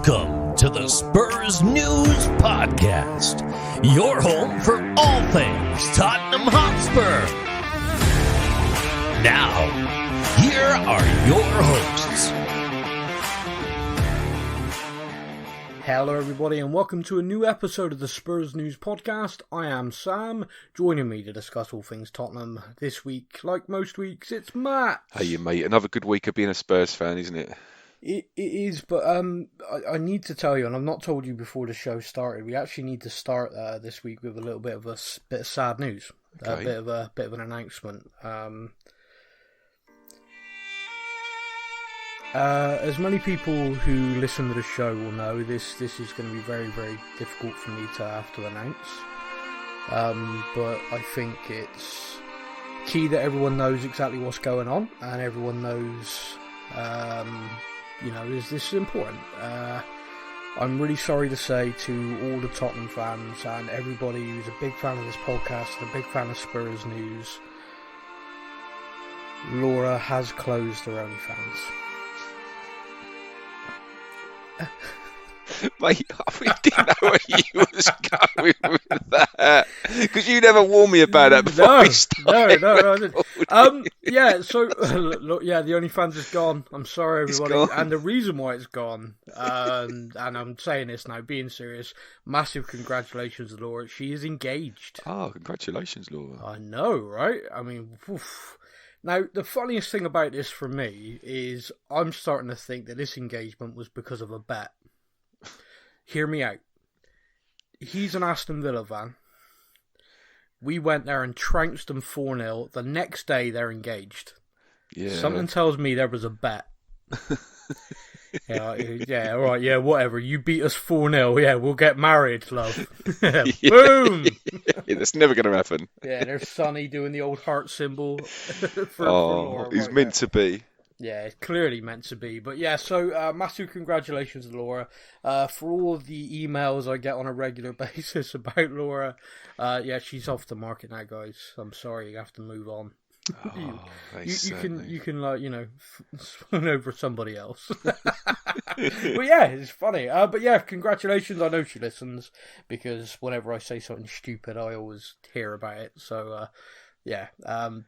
Welcome to the Spurs News Podcast, your home for all things Tottenham Hotspur. Now, here are your hosts. Hello everybody and welcome to a new episode of the Spurs News Podcast. I am Sam. Joining me to discuss all things Tottenham this week, like most weeks, it's Matt. Hey, mate. Another good week of being a Spurs fan, isn't it? It is, but I need to tell you, and I've not told you before the show started, we actually need to start this week with a little bit of sad news. Okay. A bit of an announcement. As many people who listen to the show will know, this is going to be very, very difficult for me to have to announce. But I think it's key that everyone knows exactly what's going on, and everyone knows, this is important. I'm really sorry to say to all the Tottenham fans and everybody who's a big fan of this podcast and a big fan of Spurs News, Laura has closed her OnlyFans. Mate, I really didn't know where you was going with that. Because you never warned me about that before we started. No, I didn't. Look, the OnlyFans is gone. I'm sorry, everybody. And the reason why it's gone, and I'm saying this now, being serious, massive congratulations, Laura. She is engaged. Oh, congratulations, Laura. I know, right? I mean, oof. Now, the funniest thing about this for me is I'm starting to think that this engagement was because of a bet. Hear me out. He's an Aston Villa fan. We went there and trounced them 4-0. The next day, they're engaged. Yeah. Something tells me there was a bet. Yeah, all right, yeah, whatever. You beat us 4-0. Yeah, we'll get married, love. Boom! Yeah, that's never going to happen. Yeah, there's Sonny doing the old heart symbol. for Laura, he's right meant there. to be. Yeah, it's clearly meant to be. But yeah, so massive congratulations, Laura. For all of the emails I get on a regular basis about Laura, she's off the market now, guys. I'm sorry, you have to move on. You can swoon over somebody else. But yeah, it's funny. But yeah, congratulations. I know she listens because whenever I say something stupid, I always hear about it. So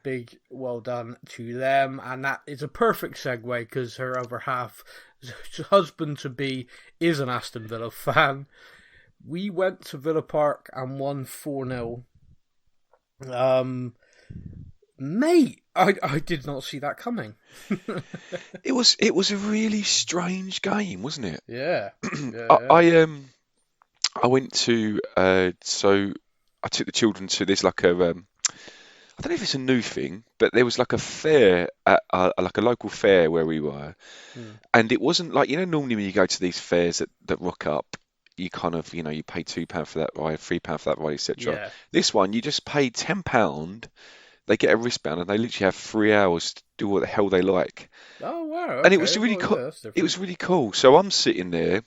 big well done to them. And that is a perfect segue because her other half, husband to be, is an Aston Villa fan. We went to Villa Park and won 4-0. Mate, I did not see that coming. It was a really strange game, wasn't it? Yeah. I went to so I took the children to this like a I don't know if it's a new thing, but there was like a fair at like a local fair where we were, and it wasn't like normally when you go to these fairs that rock up, you kind of you pay £2 for that ride, £3 for that ride, etc. Yeah. This one you just pay £10. They get a wristband and they literally have 3 hours to do what the hell they like. Oh wow! Okay. And it was really cool. It was really cool. So I'm sitting there,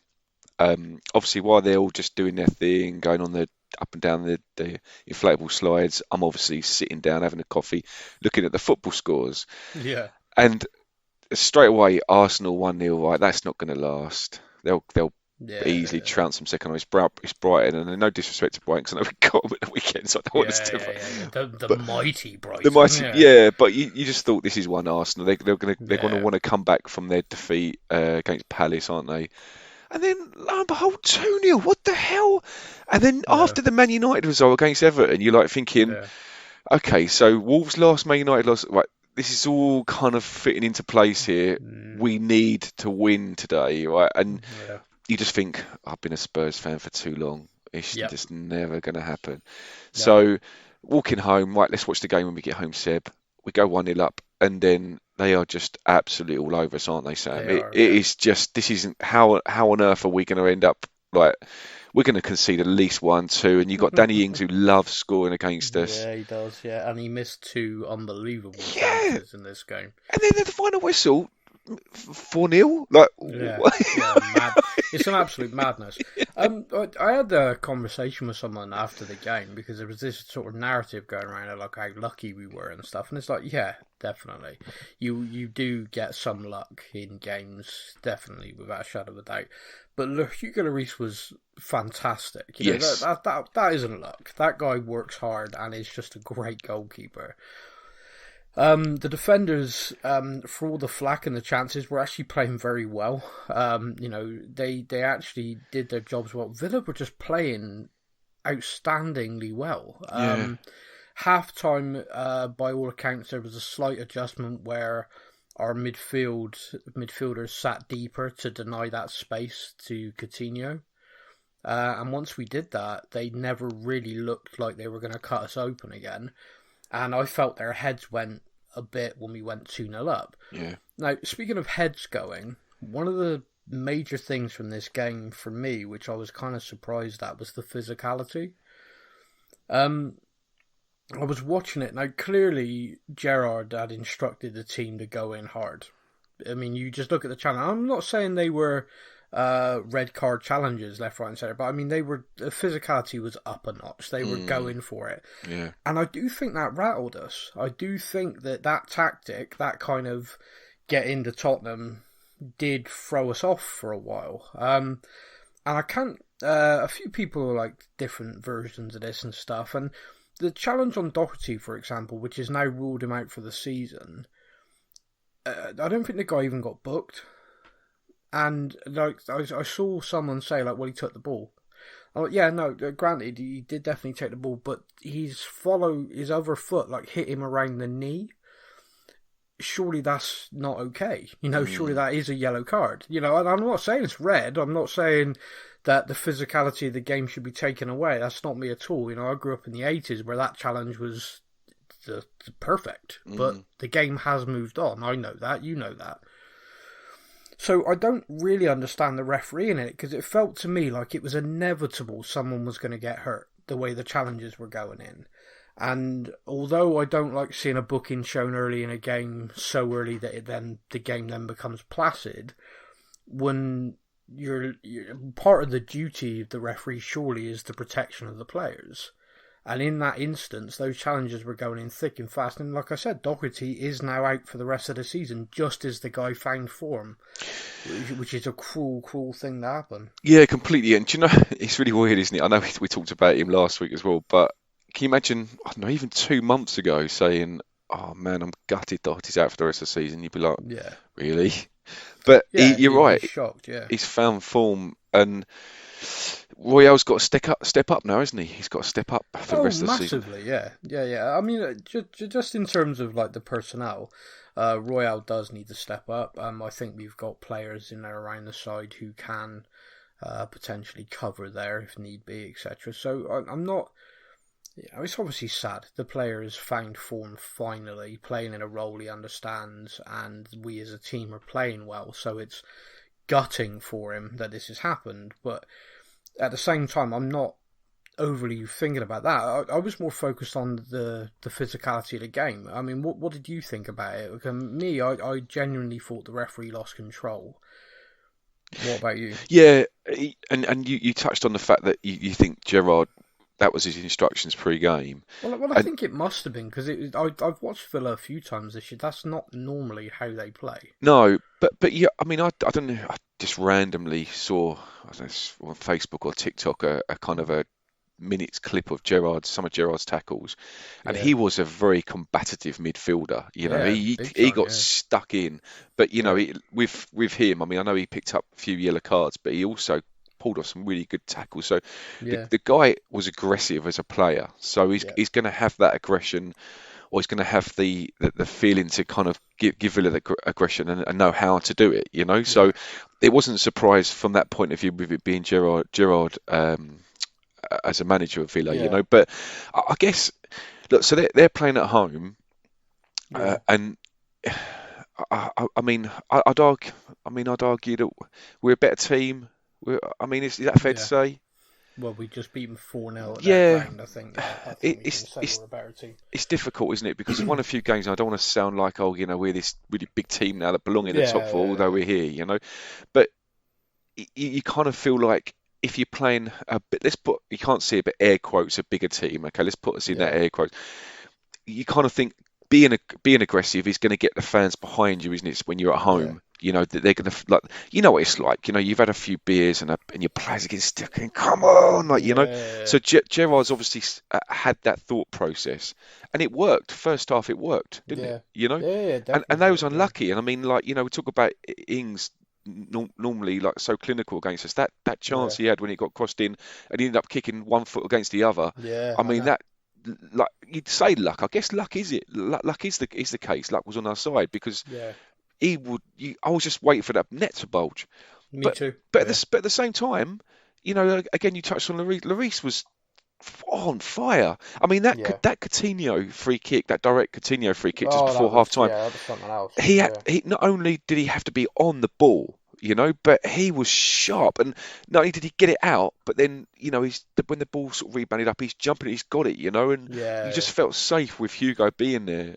obviously while they're all just doing their thing, going on the up and down the inflatable slides. I'm obviously sitting down having a coffee, looking at the football scores. Yeah. And straight away, Arsenal 1-0. Right, that's not going to last. They'll easily trounce them second. It's Brighton, and no disrespect to Brighton because I know we got them at the weekend, so I don't want to The mighty Brighton. The mighty, but you just thought this is one Arsenal. They're going to want to come back from their defeat against Palace, aren't they? And then, lo and behold, 2-0. What the hell? And then after the Man United result against Everton, you're like thinking, okay, so Wolves lost, Man United lost. Right, this is all kind of fitting into place here. We need to win today, right? And you just think, I've been a Spurs fan for too long. It's just never going to happen. So walking home, right, let's watch the game when we get home, Seb. We go 1-0 up, and then they are just absolutely all over us, aren't they, Sam? It is just, this isn't, how on earth are we going to end up, like, we're going to concede at least 1-2, and you've got Danny Ings who loves scoring against us. Yeah, he does, and he missed 2 unbelievable chances in this game. And then at the final whistle, 4-0? Like, Yeah, what? mad. It's an absolute madness. I had a conversation with someone after the game because there was this sort of narrative going around of like how lucky we were and stuff, and it's like, yeah, definitely, you do get some luck in games, definitely, without a shadow of a doubt. But look, Hugo Lloris was fantastic. You know, Yes. that isn't luck. That guy works hard and is just a great goalkeeper. The defenders, for all the flack and the chances, were actually playing very well. You know, they actually did their jobs well. Villa were just playing outstandingly well. Yeah. Half time, by all accounts, there was a slight adjustment where our midfielders sat deeper to deny that space to Coutinho. And once we did that, they never really looked like they were going to cut us open again. And I felt their heads went a bit when we went 2-0 up. Yeah. Now, speaking of heads going, one of the major things from this game for me, which I was kind of surprised at, was the physicality. I was watching it. Now, clearly, Gerrard had instructed the team to go in hard. I mean, you just look at the challenge. I'm not saying they were red card challenges left, right and centre, but I mean, the physicality was up a notch. They were going for it. Yeah. And I do think that rattled us. I do think that tactic, that kind of get into Tottenham, did throw us off for a while. And I can't... a few people like different versions of this and stuff, and the challenge on Doherty, for example, which has now ruled him out for the season, I don't think the guy even got booked. And like I saw someone say, like, well, he took the ball. Oh yeah, no, granted, he did definitely take the ball, but his other foot like hit him around the knee. Surely that's not okay. You know, surely that is a yellow card. You know, and I'm not saying it's red. I'm not saying that the physicality of the game should be taken away. That's not me at all. You know, I grew up in the 80s where that challenge was the perfect. But the game has moved on. I know that. You know that. So I don't really understand the referee in it, because it felt to me like it was inevitable someone was going to get hurt the way the challenges were going in. And although I don't like seeing a booking shown early in a game so early that the game then becomes placid, when you're part of the duty of the referee surely is the protection of the players. And in that instance, those challenges were going in thick and fast. And like I said, Doherty is now out for the rest of the season, just as the guy found form, which is a cruel, cruel thing to happen. Yeah, completely. And do you know, it's really weird, isn't it? I know we talked about him last week as well, but can you imagine, I don't know, even 2 months ago saying, oh man, I'm gutted Doherty's out for the rest of the season. You'd be like, yeah, really? But yeah, you're right. He's shocked, yeah. He's found form, and Royale's got to step up now, isn't he? He's got to step up for the rest of the season. Massively, yeah. I mean, just in terms of like the personnel, Royale does need to step up. I think we've got players in there around the side who can potentially cover there if need be, etc. So I'm not. Yeah, it's obviously sad. The player has found form finally, playing in a role he understands, and we as a team are playing well. So it's gutting for him that this has happened, but at the same time, I'm not overly thinking about that. I was more focused on the physicality of the game. I mean, what did you think about it? Me, I genuinely thought the referee lost control. What about you? Yeah, and you touched on the fact that you think Gerrard, that was his instructions pre-game. Well, I think it must have been, because I've watched Villa a few times this year. That's not normally how they play. No, but yeah, I mean, I don't know. I just randomly saw, I don't know, on Facebook or TikTok a kind of a minutes clip of some of Gerrard's tackles, and he was a very combative midfielder. You know, he got stuck in, but you know, with him, I mean, I know he picked up a few yellow cards, but he also pulled off some really good tackles. So the guy was aggressive as a player. So he's going to have that aggression, or he's going to have the feeling to kind of give Villa the aggression and know how to do it. You know, so it wasn't a surprise from that point of view with it being Gerrard as a manager of Villa. You know, but I guess look, so they're playing at home, and I mean, I'd argue that we're a better team. I mean, is that fair to say? Well, we just beat them 4-0 at Yeah, their ground, I think. I think we can say we're a better team. It's difficult, isn't it? Because we've won a few games, and I don't want to sound like, oh, we're this really big team now that belong in the top four, although we're here. But you kind of feel like if you're playing a bit, you can't see it, but air quotes, a bigger team. Okay, let's put us in that air quotes. You kind of think being aggressive is going to get the fans behind you, isn't it? When you're at home, that they're going to like, what it's like. You've had a few beers and your players are getting stuck in. Come on, So Gerrard's obviously had that thought process, and it worked. First half, it worked, didn't it? Definitely. And they was unlucky. And I mean, like, we talk about Ings. Normally like so clinical against us, that chance he had when he got crossed in and he ended up kicking one foot against the other. I mean that, like, you'd say luck. I guess luck is it. Luck is the case. Luck was on our side because I was just waiting for that net to bulge. Me too. But at the same time, again, you touched on Lloris. Lloris was on fire. I mean, that Coutinho free kick, that direct Coutinho free kick just before half time. Yeah, that was something else. He not only did he have to be on the ball, but he was sharp, and not only did he get it out, but then when the ball sort of rebounded up, he's jumping, he's got it, and you just felt safe with Hugo being there,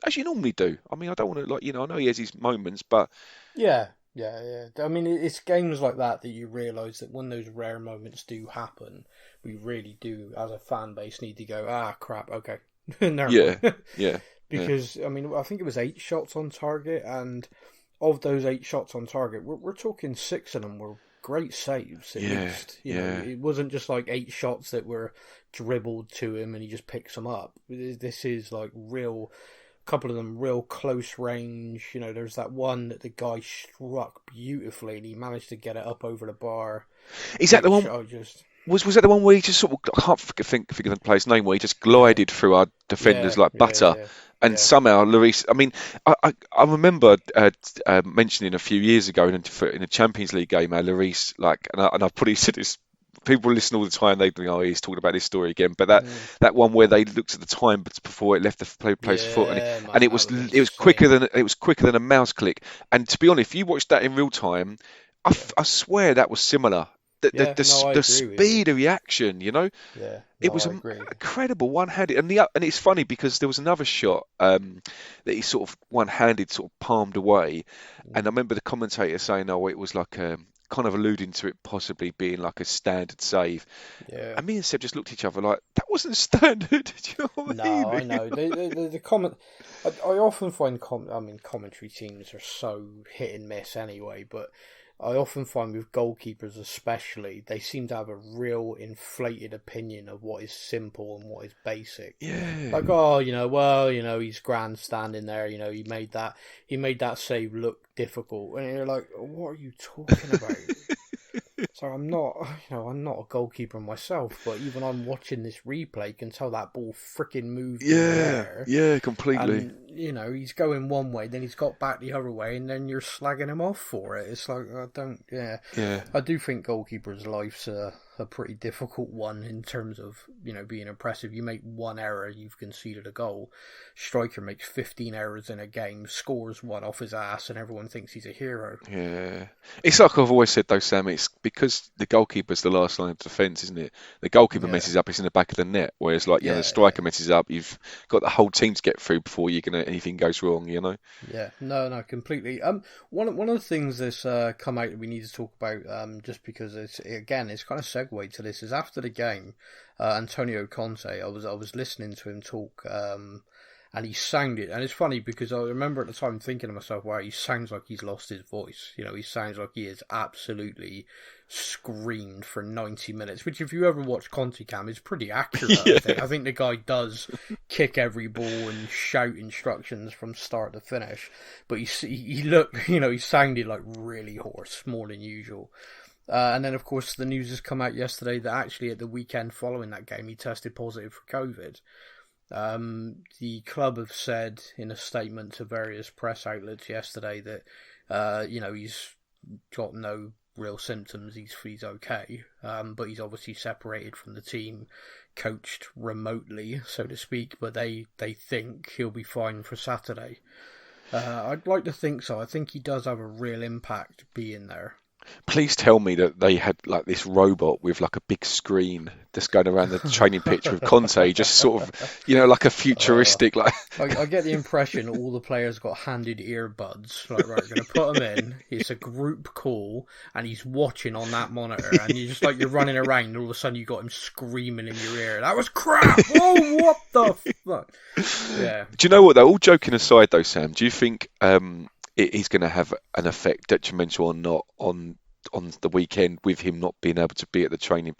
as you normally do. I mean, I don't want to I know he has his moments, but yeah. I mean, it's games like that you realise that when those rare moments do happen, we really do, as a fan base, need to go, crap, okay. Never mind. Because, I mean, I think it was 8 shots on target, and of those 8 shots on target, we're talking 6 of them were great saves, at least. It wasn't just like 8 shots that were dribbled to him and he just picks them up. This is like couple of them real close range. There's that one that the guy struck beautifully and he managed to get it up over the bar. Is that the one? Was that the one where he just sort of, I can't figure the player's name, where he just glided through our defenders like butter, and somehow Lloris. I mean, I remember mentioning a few years ago in a Champions League game how Lloris, like, and I've probably said this. People listen all the time. They think, he's talking about this story again. But that one where they looked at the time before it left the player's foot, and it was quicker than a mouse click. And to be honest, if you watched that in real time, I swear that was similar. The speed of reaction, it was incredible, one-handed, and it's funny because there was another shot that he sort of one-handed, sort of palmed away, and I remember the commentator saying, it was like kind of alluding to it possibly being like a standard save. And me and Seb just looked at each other like, that wasn't standard. Do you know what I mean? No, I know. The comment. I often find commentary teams are so hit and miss anyway, but I often find with goalkeepers especially, they seem to have a real inflated opinion of what is simple and what is basic. Yeah. Like, he's grandstanding there, he made that save look difficult. And you're like, what are you talking about? So I'm not a goalkeeper myself, but even I'm watching this replay, can tell that ball freaking moved in the air. Yeah, completely. And, he's going one way, then he's got back the other way, and then you're slagging him off for it. It's like, I do think goalkeepers' life's a pretty difficult one in terms of, being impressive. You make one error, you've conceded a goal. Striker makes 15 errors in a game, scores one off his ass, and everyone thinks he's a hero. Yeah. It's like I've always said though, Sam, it's because the goalkeeper's the last line of defence, isn't it? The goalkeeper messes up, it's in the back of the net, whereas the striker messes up, you've got the whole team to get through before anything goes wrong, Yeah, no, completely. One of the things that's come out that we need to talk about, just because it's kind of segue to this, is after the game, Antonio Conte, I was listening to him talk, and he sounded, and it's funny because I remember at the time thinking to myself, wow, he sounds like he's lost his voice. He sounds like he is absolutely screamed for 90 minutes, which if you ever watch Conte Cam is pretty accurate. I think the guy does kick every ball and shout instructions from start to finish, but he looked, he sounded like really hoarse, more than usual. And then of course the news has come out yesterday that actually at the weekend following that game he tested positive for COVID. The club have said in a statement to various press outlets yesterday that he's got no real symptoms, he's okay, but he's obviously separated from the team, coached remotely, so to speak, but they think he'll be fine for Saturday. I'd like to think so. I think he does have a real impact being there. Please tell me that they had like this robot with like a big screen just going around the training pitch with Conte, just sort of, like a futuristic, like. I get the impression all the players got handed earbuds. Like, right, we're going to put him in. It's a group call, and he's watching on that monitor, and you're just like, you're running around, and all of a sudden you got him screaming in your ear. That was crap! Whoa, what the fuck? Yeah. Do you know what, though? All joking aside, though, Sam, do you think it is going to have an effect, detrimental or not, on the weekend, with him not being able to be at the training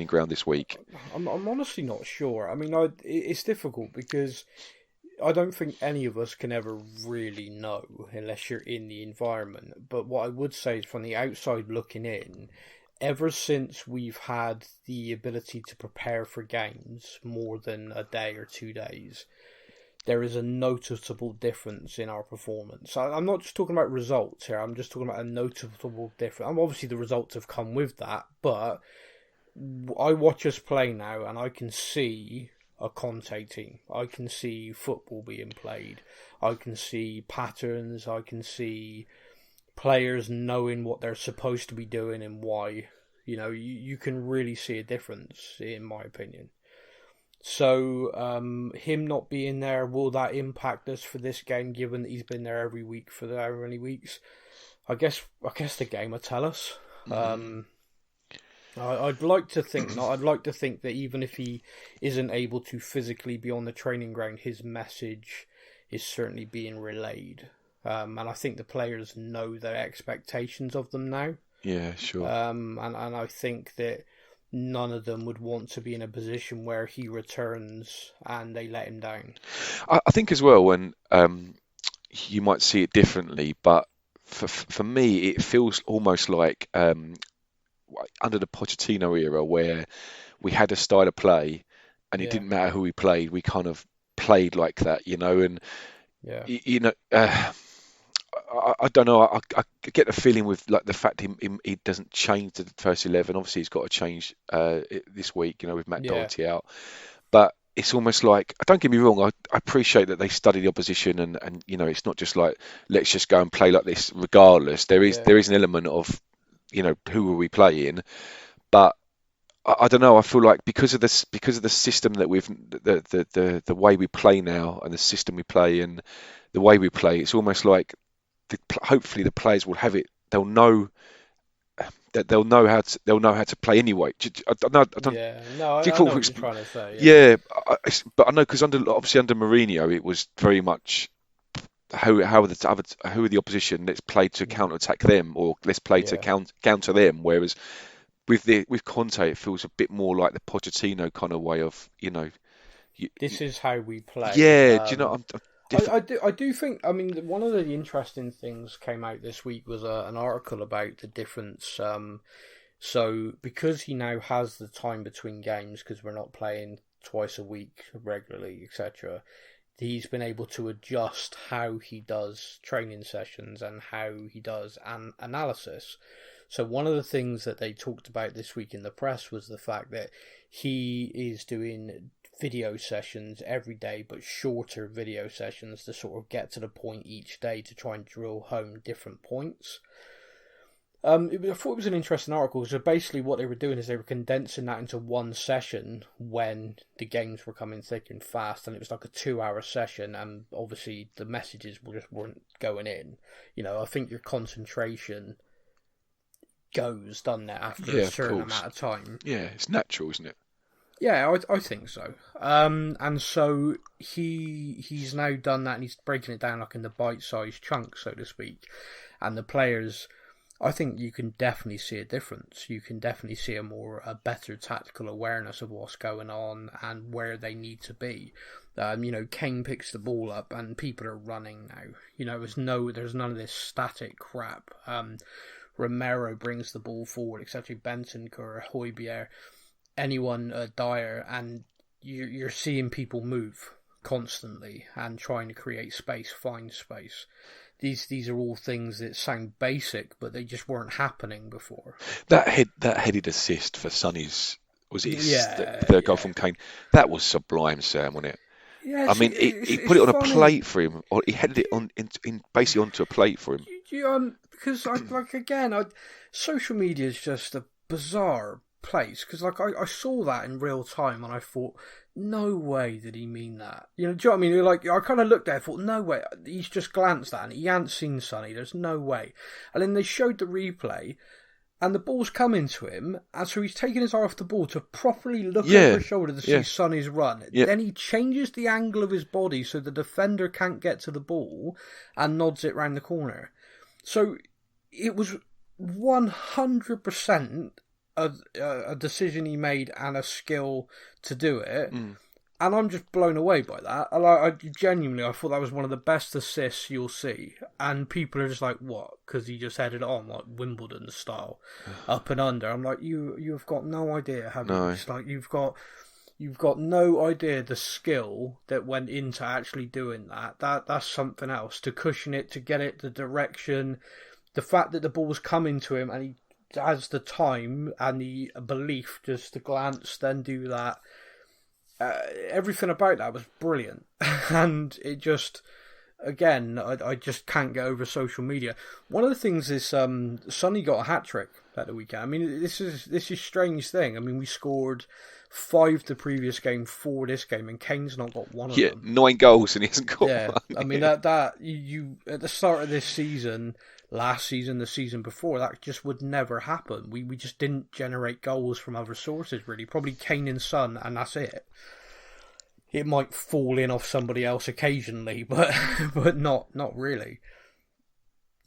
ground this week? I'm honestly not sure. I mean, it's difficult because I don't think any of us can ever really know unless you're in the environment. But what I would say is, from the outside looking in, ever since we've had the ability to prepare for games more than a day or 2 days, there is a noticeable difference in our performance. I'm not just talking about results here. I'm just talking about a noticeable difference. Obviously, the results have come with that, but I watch us play now, and I can see a Conte team. I can see football being played. I can see patterns. I can see players knowing what they're supposed to be doing and why. You can really see a difference, in my opinion. So, him not being there, will that impact us for this game, given that he's been there every week for however many weeks? I guess the game will tell us. I'd like to think not. I'd like to think that even if he isn't able to physically be on the training ground, his message is certainly being relayed. And I think the players know their expectations of them now. Yeah, sure. And I think that none of them would want to be in a position where he returns and they let him down. I think as well, when you might see it differently, but for me, it feels almost like under the Pochettino era, where we had a style of play, and it didn't matter who we played, we kind of played like that, and I don't know. I get the feeling with like the fact he doesn't change to the first 11. Obviously, he's got to change this week, with Matt Doherty out. But it's almost like, don't get me wrong, I appreciate that they study the opposition, and it's not just like, let's just go and play like this regardless. There is an element of, who are we playing? But I don't know. I feel like because of the system that the way we play now, and the system we play and the way we play, it's almost like hopefully the players will have it. They'll know that they'll know how to play anyway. I don't. Yeah, no, I know what you're trying to say. Yeah, but I know, because under Mourinho, it was very much who are the opposition? Let's play to counter attack them, or let's play to counter them. Whereas with Conte, it feels a bit more like the Pochettino kind of way of this is how we play. Yeah, do you know? I do think, I mean, one of the interesting things came out this week was an article about the difference. So because he now has the time between games, because we're not playing twice a week regularly, etc., he's been able to adjust how he does training sessions and how he does analysis. So one of the things that they talked about this week in the press was the fact that he is doing video sessions every day, but shorter video sessions to sort of get to the point each day to try and drill home different points. I thought it was an interesting article. So basically what they were doing is they were condensing that into one session when the games were coming thick and fast, and it was like a 2-hour session, and obviously the messages just weren't going in. I think your concentration goes, doesn't it, after a certain amount of time. Yeah, it's natural, isn't it? Yeah, I think so. And so he's now done that, and he's breaking it down like in the bite-sized chunks, so to speak. And the players, I think you can definitely see a difference. You can definitely see a better tactical awareness of what's going on and where they need to be. Kane picks the ball up and people are running now. There's none of this static crap. Romero brings the ball forward, etc. Bentancur, Højbjerg, anyone, Dyer, and you're seeing people move constantly and trying to create space, find space. These are all things that sound basic, but they just weren't happening before. That headed assist for Sonny's, was it the goal from Kane? That was sublime, Sam, wasn't it? Yeah, I mean, he put it on a plate for him, or he headed it on basically onto a plate for him. Because social media is just a bizarre place. Because I saw that in real time and I thought, no way did he mean that. Do you know what I mean? Like, I kind of looked at it and thought, no way. He's just glanced at it. He hadn't seen Sonny. There's no way. And then they showed the replay. And the ball's coming to him, and so he's taking his eye off the ball to properly look over his shoulder to see Sonny's run. Yeah. Then he changes the angle of his body so the defender can't get to the ball and nods it round the corner. So it was 100% a decision he made and a skill to do it. Mm. And I'm just blown away by that. I genuinely thought that was one of the best assists you'll see. And people are just like, what? Because he just headed it on like Wimbledon style, up and under. I'm like, you've got no idea, have you? It's like you've got no idea the skill that went into actually doing that. That's something else. To cushion it, to get it the direction, the fact that the ball's coming to him and he has the time and the belief just to glance, then do that. Everything about that was brilliant, and it just, again, I just can't get over social media. One of the things is Sonny got a hat trick at the weekend. I mean, this is a strange thing. I mean, we scored 5 the previous game, 4 this game, and Kane's not got one of them. 9 goals and he hasn't got one. I mean that you at the start of this season, last season, the season before, that just would never happen. We just didn't generate goals from other sources, really. Probably Kane and Son, and that's it. It might fall in off somebody else occasionally, but not really.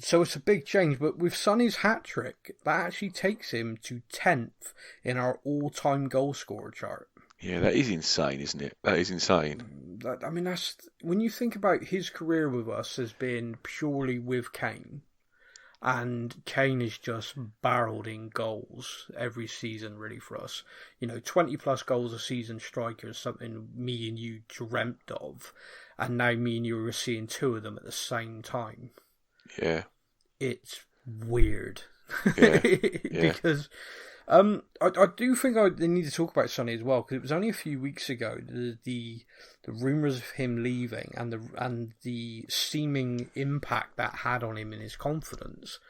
So it's a big change. But with Sonny's hat-trick, that actually takes him to 10th in our all-time goal scorer chart. Yeah, that is insane, isn't it? That is insane. I mean, that's when you think about his career with us has been purely with Kane. And Kane is just barreled in goals every season, really, for us. 20 plus goals a season striker is something me and you dreamt of. And now me and you are seeing 2 of them at the same time. Yeah. It's weird. Yeah. Because I do think I need to talk about Sonny as well, because it was only a few weeks ago the rumours of him leaving and the seeming impact that had on him and his confidence.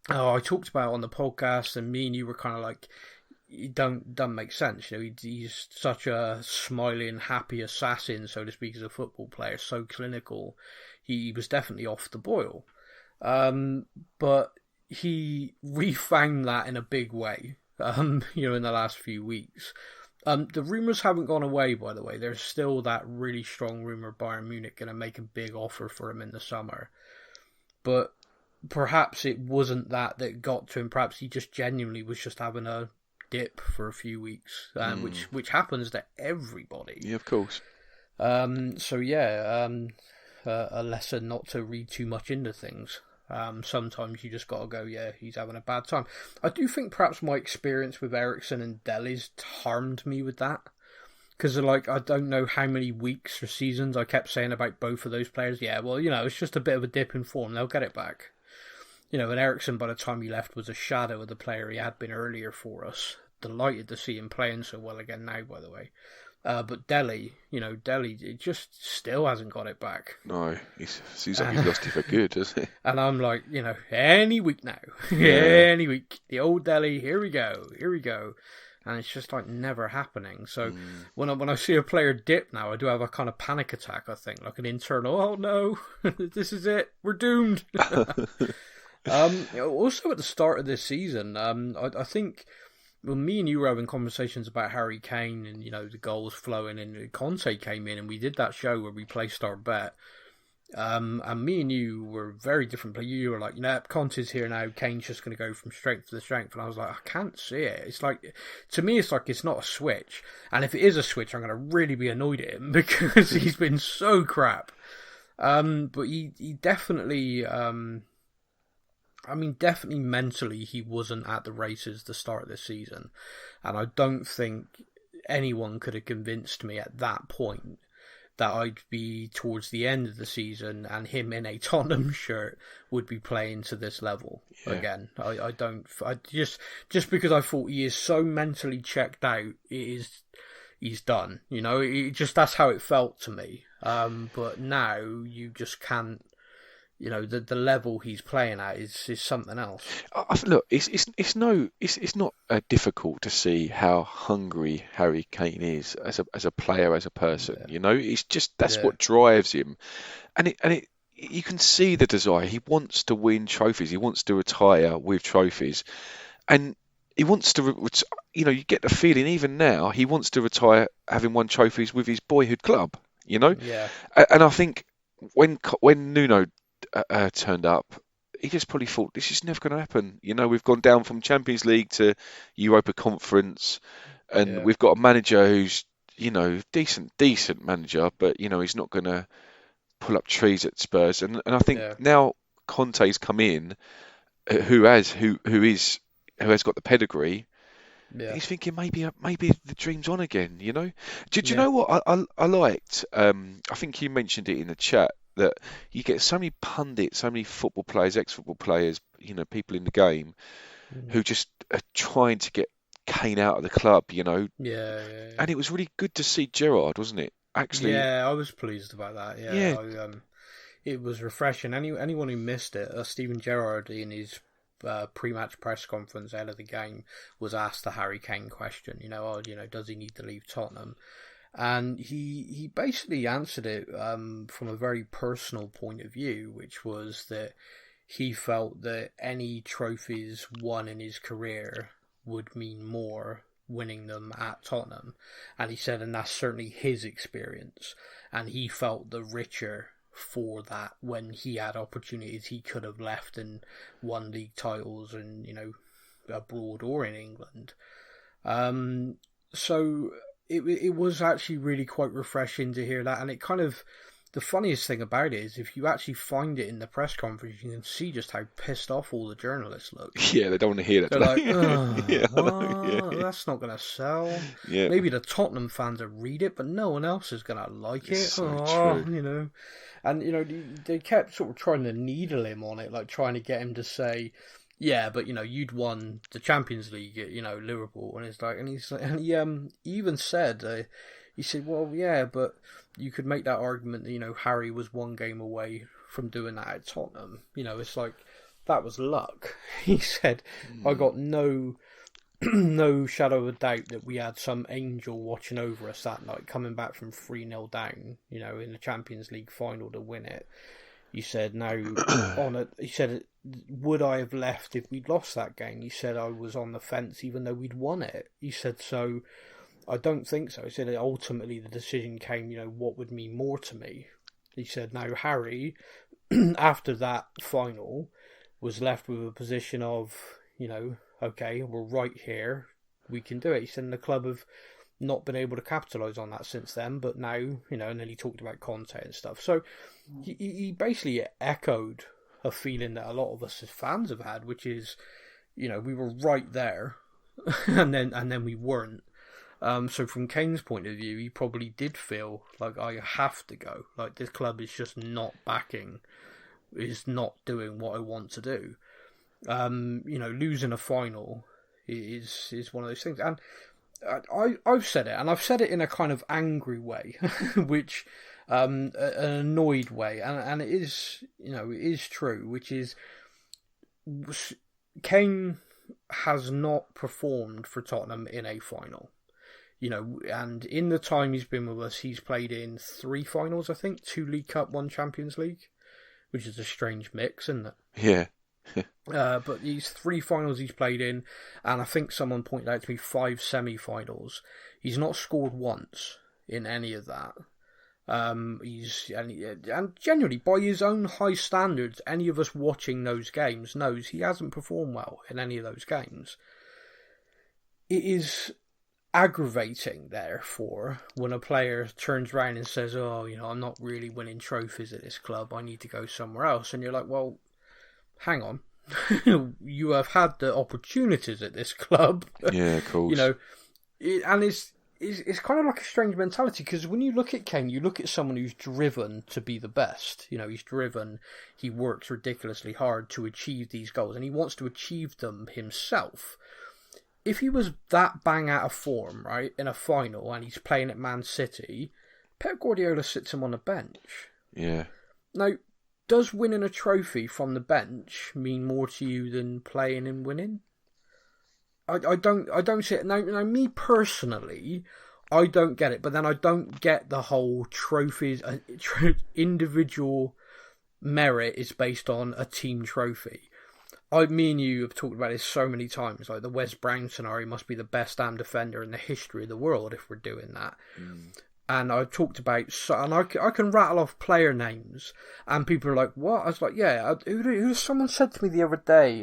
I talked about it on the podcast, and me and you were kind of like, it doesn't make sense. He's such a smiling, happy assassin, so to speak, as a football player, so clinical. He was definitely off the boil. But he refound that in a big way, in the last few weeks. The rumours haven't gone away, by the way. There's still that really strong rumour Bayern Munich going to make a big offer for him in the summer. But perhaps it wasn't that got to him. Perhaps he just genuinely was just having a dip for a few weeks, which happens to everybody. Yeah, of course. A lesson not to read too much into things. Sometimes you just got to go, he's having a bad time. I do think perhaps my experience with Eriksen and Dele's harmed me with that. Because, I don't know how many weeks or seasons I kept saying about both of those players. Yeah, well, it's just a bit of a dip in form. They'll get it back. And Eriksen, by the time he left, was a shadow of the player he had been earlier for us. Delighted to see him playing so well again now, by the way. But Dele, it just still hasn't got it back. No, he seems like he's lost it for good, doesn't he? And I'm like, any week now. Any week. The old Dele, here we go. And it's just never happening. So when I see a player dip now, I do have a kind of panic attack, I think. Like an internal, oh no, this is it. We're doomed. Also at the start of this season, I think... Well, me and you were having conversations about Harry Kane and, the goals flowing, and Conte came in and we did that show where we placed our bet. And me and you were very different. You were like, Conte's here now, Kane's just going to go from strength to strength. And I was like, I can't see it. It's like, to me, it's like it's not a switch. And if it is a switch, I'm going to really be annoyed at him because he's been so crap. But he definitely... definitely mentally he wasn't at the races to start this season. And I don't think anyone could have convinced me at that point that I'd be towards the end of the season and him in a Tottenham shirt would be playing to this level again. I just because I thought he is so mentally checked out, it he's done. You know, that's how it felt to me. But now you just can't. You know, the level he's playing at is something else. Look, it's not difficult to see how hungry Harry Kane is as a player, as a person. Yeah. You know, it's just that's what drives him, and it you can see the desire. He wants to win trophies. He wants to retire with trophies, and he wants to. You know, you get the feeling even now he wants to retire having won trophies with his boyhood club. You know, Yeah. and I think when Nuno turned up, he just probably thought this is never going to happen. You know, we've gone down from Champions League to Europa Conference, and we've got a manager who's, you know, decent manager, but you know he's not going to pull up trees at Spurs. And I think now Conte's come in, who has got the pedigree. Yeah. He's thinking maybe the dream's on again. You know, do you know what I liked? I think you mentioned it in the chat, that you get so many pundits, so many football players, ex-football players, you know, people in the game who just are trying to get Kane out of the club, you know. Yeah. And it was really good to see Gerrard, wasn't it? Actually. Yeah, I was pleased about that. Yeah. It was refreshing. Anyone who missed it, Steven Gerrard in his pre-match press conference ahead of the game was asked the Harry Kane question. You know, does he need to leave Tottenham? And he basically answered it from a very personal point of view, which was that he felt that any trophies won in his career would mean more winning them at Tottenham. And he said, and that's certainly his experience. And he felt the richer for that when he had opportunities he could have left and won league titles and, you know, abroad or in England. So it was actually really quite refreshing to hear that, and it kind of, the funniest thing about it is if you actually find it in the press conference, you can see just how pissed off all the journalists look. Yeah, they don't want to hear that. They're like, that's not going to sell. Yeah. Maybe the Tottenham fans will read it, but no one else is going to like it. So true. You know, and you know they kept sort of trying to needle him on it, like trying to get him to say, yeah, but you know, you'd won the Champions League at, you know, Liverpool, and it's like, and he even said, he said, well, yeah, but you could make that argument that, you know, Harry was one game away from doing that at Tottenham. You know, it's like, that was luck. He said, I got no shadow of a doubt that we had some angel watching over us that night, coming back from 3-0 down, you know, in the Champions League final to win it. He said, he said, would I have left if we'd lost that game? He said, I was on the fence even though we'd won it. He said, so I don't think so. He said, ultimately the decision came, you know, what would mean more to me? He said, now Harry, after that final, was left with a position of, you know, okay, we're right here, we can do it. He said, and the club have not been able to capitalise on that since then, but now, you know, and then he talked about Conte and stuff. So he basically echoed a feeling that a lot of us as fans have had, which is, you know, we were right there, and then we weren't. So from Kane's point of view, he probably did feel like, I have to go. Like, this club is just not backing, is not doing what I want to do. You know, losing a final is one of those things. And I've said it, and I've said it in a kind of angry way, which an annoyed way, and it is, you know, it is true, which is Kane has not performed for Tottenham in a final. You know, and in the time he's been with us, he's played in 3 finals, I think, 2 League Cup, 1 Champions League, which is a strange mix, isn't it? Yeah. But these 3 finals he's played in, and I think someone pointed out to me 5 semi-finals. He's not scored once in any of that. And genuinely, by his own high standards, any of us watching those games knows he hasn't performed well in any of those games. It is aggravating, therefore, when a player turns around and says, oh, you know, I'm not really winning trophies at this club, I need to go somewhere else. And you're like, well, hang on. You have had the opportunities at this club. Yeah, of course. You know, it's kind of like a strange mentality, because when you look at Kane, you look at someone who's driven to be the best. You know, he's driven, he works ridiculously hard to achieve these goals, and he wants to achieve them himself. if he was that bang out of form, right, in a final, and he's playing at Man City, Pep Guardiola sits him on the bench. Yeah. Now, does winning a trophy from the bench mean more to you than playing and winning? I don't see it. Now, me personally, I don't get it. But then I don't get the whole trophies, individual merit is based on a team trophy. Me and you have talked about this so many times. Like the Wes Brown scenario must be the best damn defender in the history of the world if we're doing that. And I talked about, and I can rattle off player names, and people are like, "What?" I was like, "Yeah." Someone said to me the other day,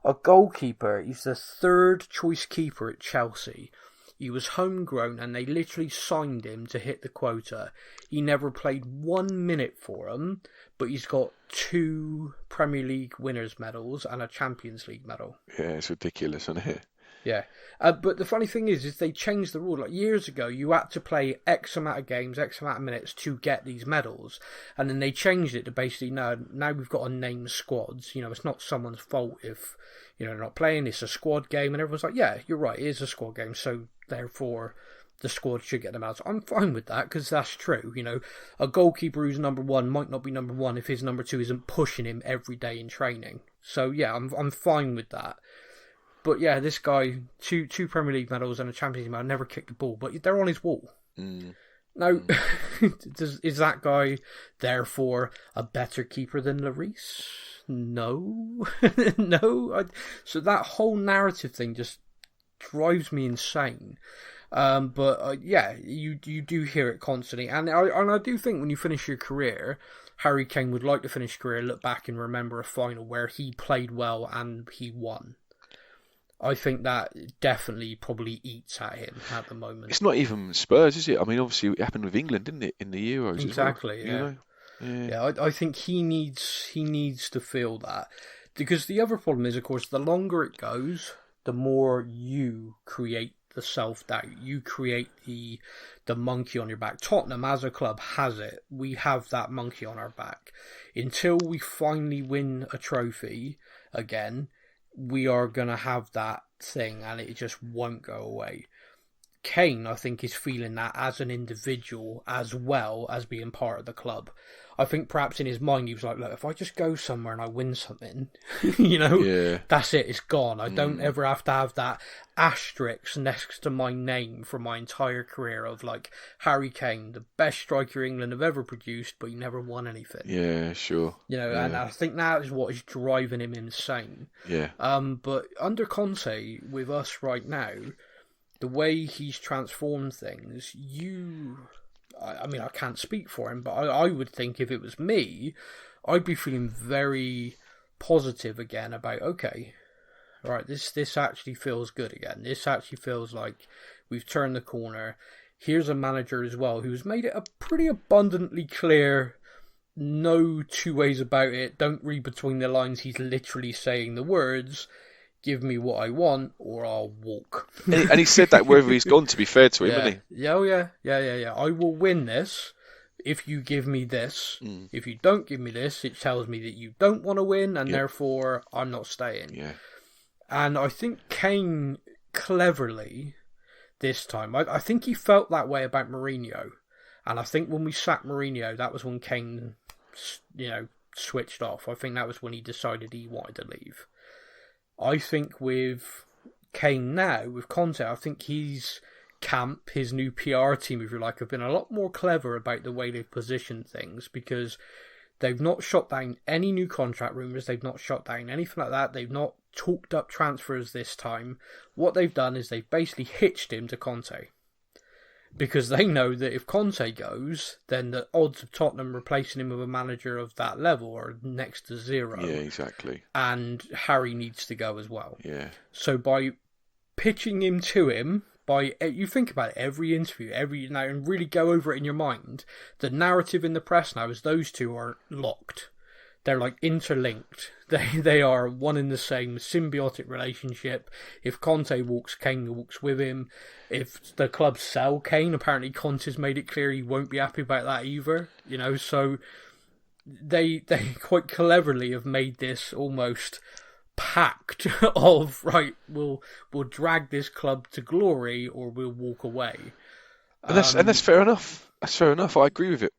a goalkeeper. He's the third choice keeper at Chelsea. He was homegrown, and they literally signed him to hit the quota. He never played 1 minute for them, but he's got 2 Premier League winners' medals and a Champions League medal. Yeah, it's ridiculous, isn't it? Yeah, but the funny thing is they changed the rule. Like years ago, you had to play X amount of games, X amount of minutes to get these medals, and then they changed it to basically now we've got to name squads. You know, it's not someone's fault if they're not playing. It's a squad game, and everyone's like, yeah, you're right, it is a squad game, so therefore the squad should get them out. So I'm fine with that because that's true. You know, a goalkeeper who's number 1 might not be number 1 if his number 2 isn't pushing him every day in training. So yeah, I'm fine with that. But yeah, this guy, two Premier League medals and a Champions League medal, never kicked the ball, but they're on his wall. Now, is that guy therefore a better keeper than Lloris? No. No. So that whole narrative thing just drives me insane. But yeah, you do hear it constantly. And I do think when you finish your career, Harry Kane would like to finish his career, look back and remember a final where he played well and he won. I think that definitely probably eats at him at the moment. It's not even Spurs, is it? I mean, obviously it happened with England, didn't it, in the Euros? Exactly. As well, yeah. I think he needs to feel that, because the other problem is, of course, the longer it goes, the more you create the self-doubt. You create the monkey on your back. Tottenham, as a club, has it. We have that monkey on our back. Until we finally win a trophy again, we are going to have that thing, and it just won't go away. Kane, I think, is feeling that as an individual as well as being part of the club. I think perhaps in his mind he was like, look, if I just go somewhere and I win something, that's it, it's gone. I don't ever have to have that asterisk next to my name for my entire career of like, Harry Kane, the best striker England have ever produced, but he never won anything. Yeah, sure. And I think that is what is driving him insane. Yeah. But under Conte, with us right now, the way he's transformed things, I mean, I can't speak for him, but I would think if it was me, I'd be feeling very positive again about, okay, right, this actually feels good again. This actually feels like we've turned the corner. Here's a manager as well who's made it a pretty abundantly clear, no two ways about it, don't read between the lines, he's literally saying the words, give me what I want or I'll walk. And he said that wherever he's gone, to be fair to him, hasn't he? Yeah. I will win this if you give me this. If you don't give me this, it tells me that you don't want to win, and therefore I'm not staying. Yeah. And I think Kane cleverly this time, I think he felt that way about Mourinho. And I think when we sacked Mourinho, that was when Kane, switched off. I think that was when he decided he wanted to leave. I think with Kane now, with Conte, I think his camp, his new PR team, if you like, have been a lot more clever about the way they've positioned things, because they've not shot down any new contract rumours, they've not shot down anything like that, they've not talked up transfers this time. What they've done is they've basically hitched him to Conte. Because they know that if Conte goes, then the odds of Tottenham replacing him with a manager of that level are next to zero. Yeah, exactly. And Harry needs to go as well. Yeah. So by pitching him to him, you think about it, every interview, and really go over it in your mind, the narrative in the press now is those two are locked. They're like interlinked. They are one and the same, symbiotic relationship. If Conte walks, Kane walks with him. If the club sell Kane, apparently Conte's made it clear he won't be happy about that either. So they quite cleverly have made this almost pact of, right, we'll drag this club to glory or we'll walk away. And that's fair enough. That's fair enough. I agree with it.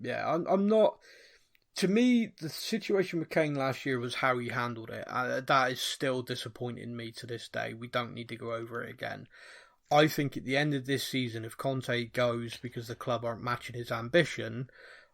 Yeah, I'm not. To me, the situation with Kane last year was how he handled it. That is still disappointing me to this day. We don't need to go over it again. I think at the end of this season, if Conte goes because the club aren't matching his ambition,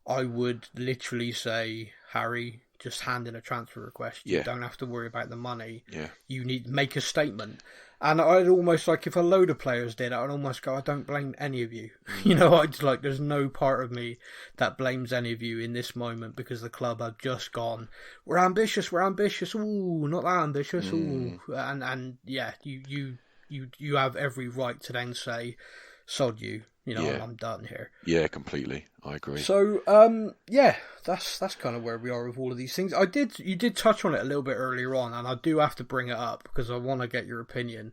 I would literally say, Harry, just hand in a transfer request. You don't have to worry about the money. Yeah. You need to make a statement. And I'd almost like, if a load of players did, I'd almost go, I don't blame any of you. You know, I'd like, there's no part of me that blames any of you in this moment because the club have just gone, we're ambitious. Ooh, not that ambitious. Ooh. And yeah, you have every right to then say, sod you. You know, I'm done here. Yeah, completely. I agree. So, that's kind of where we are with all of these things. You did touch on it a little bit earlier on, and I do have to bring it up because I want to get your opinion.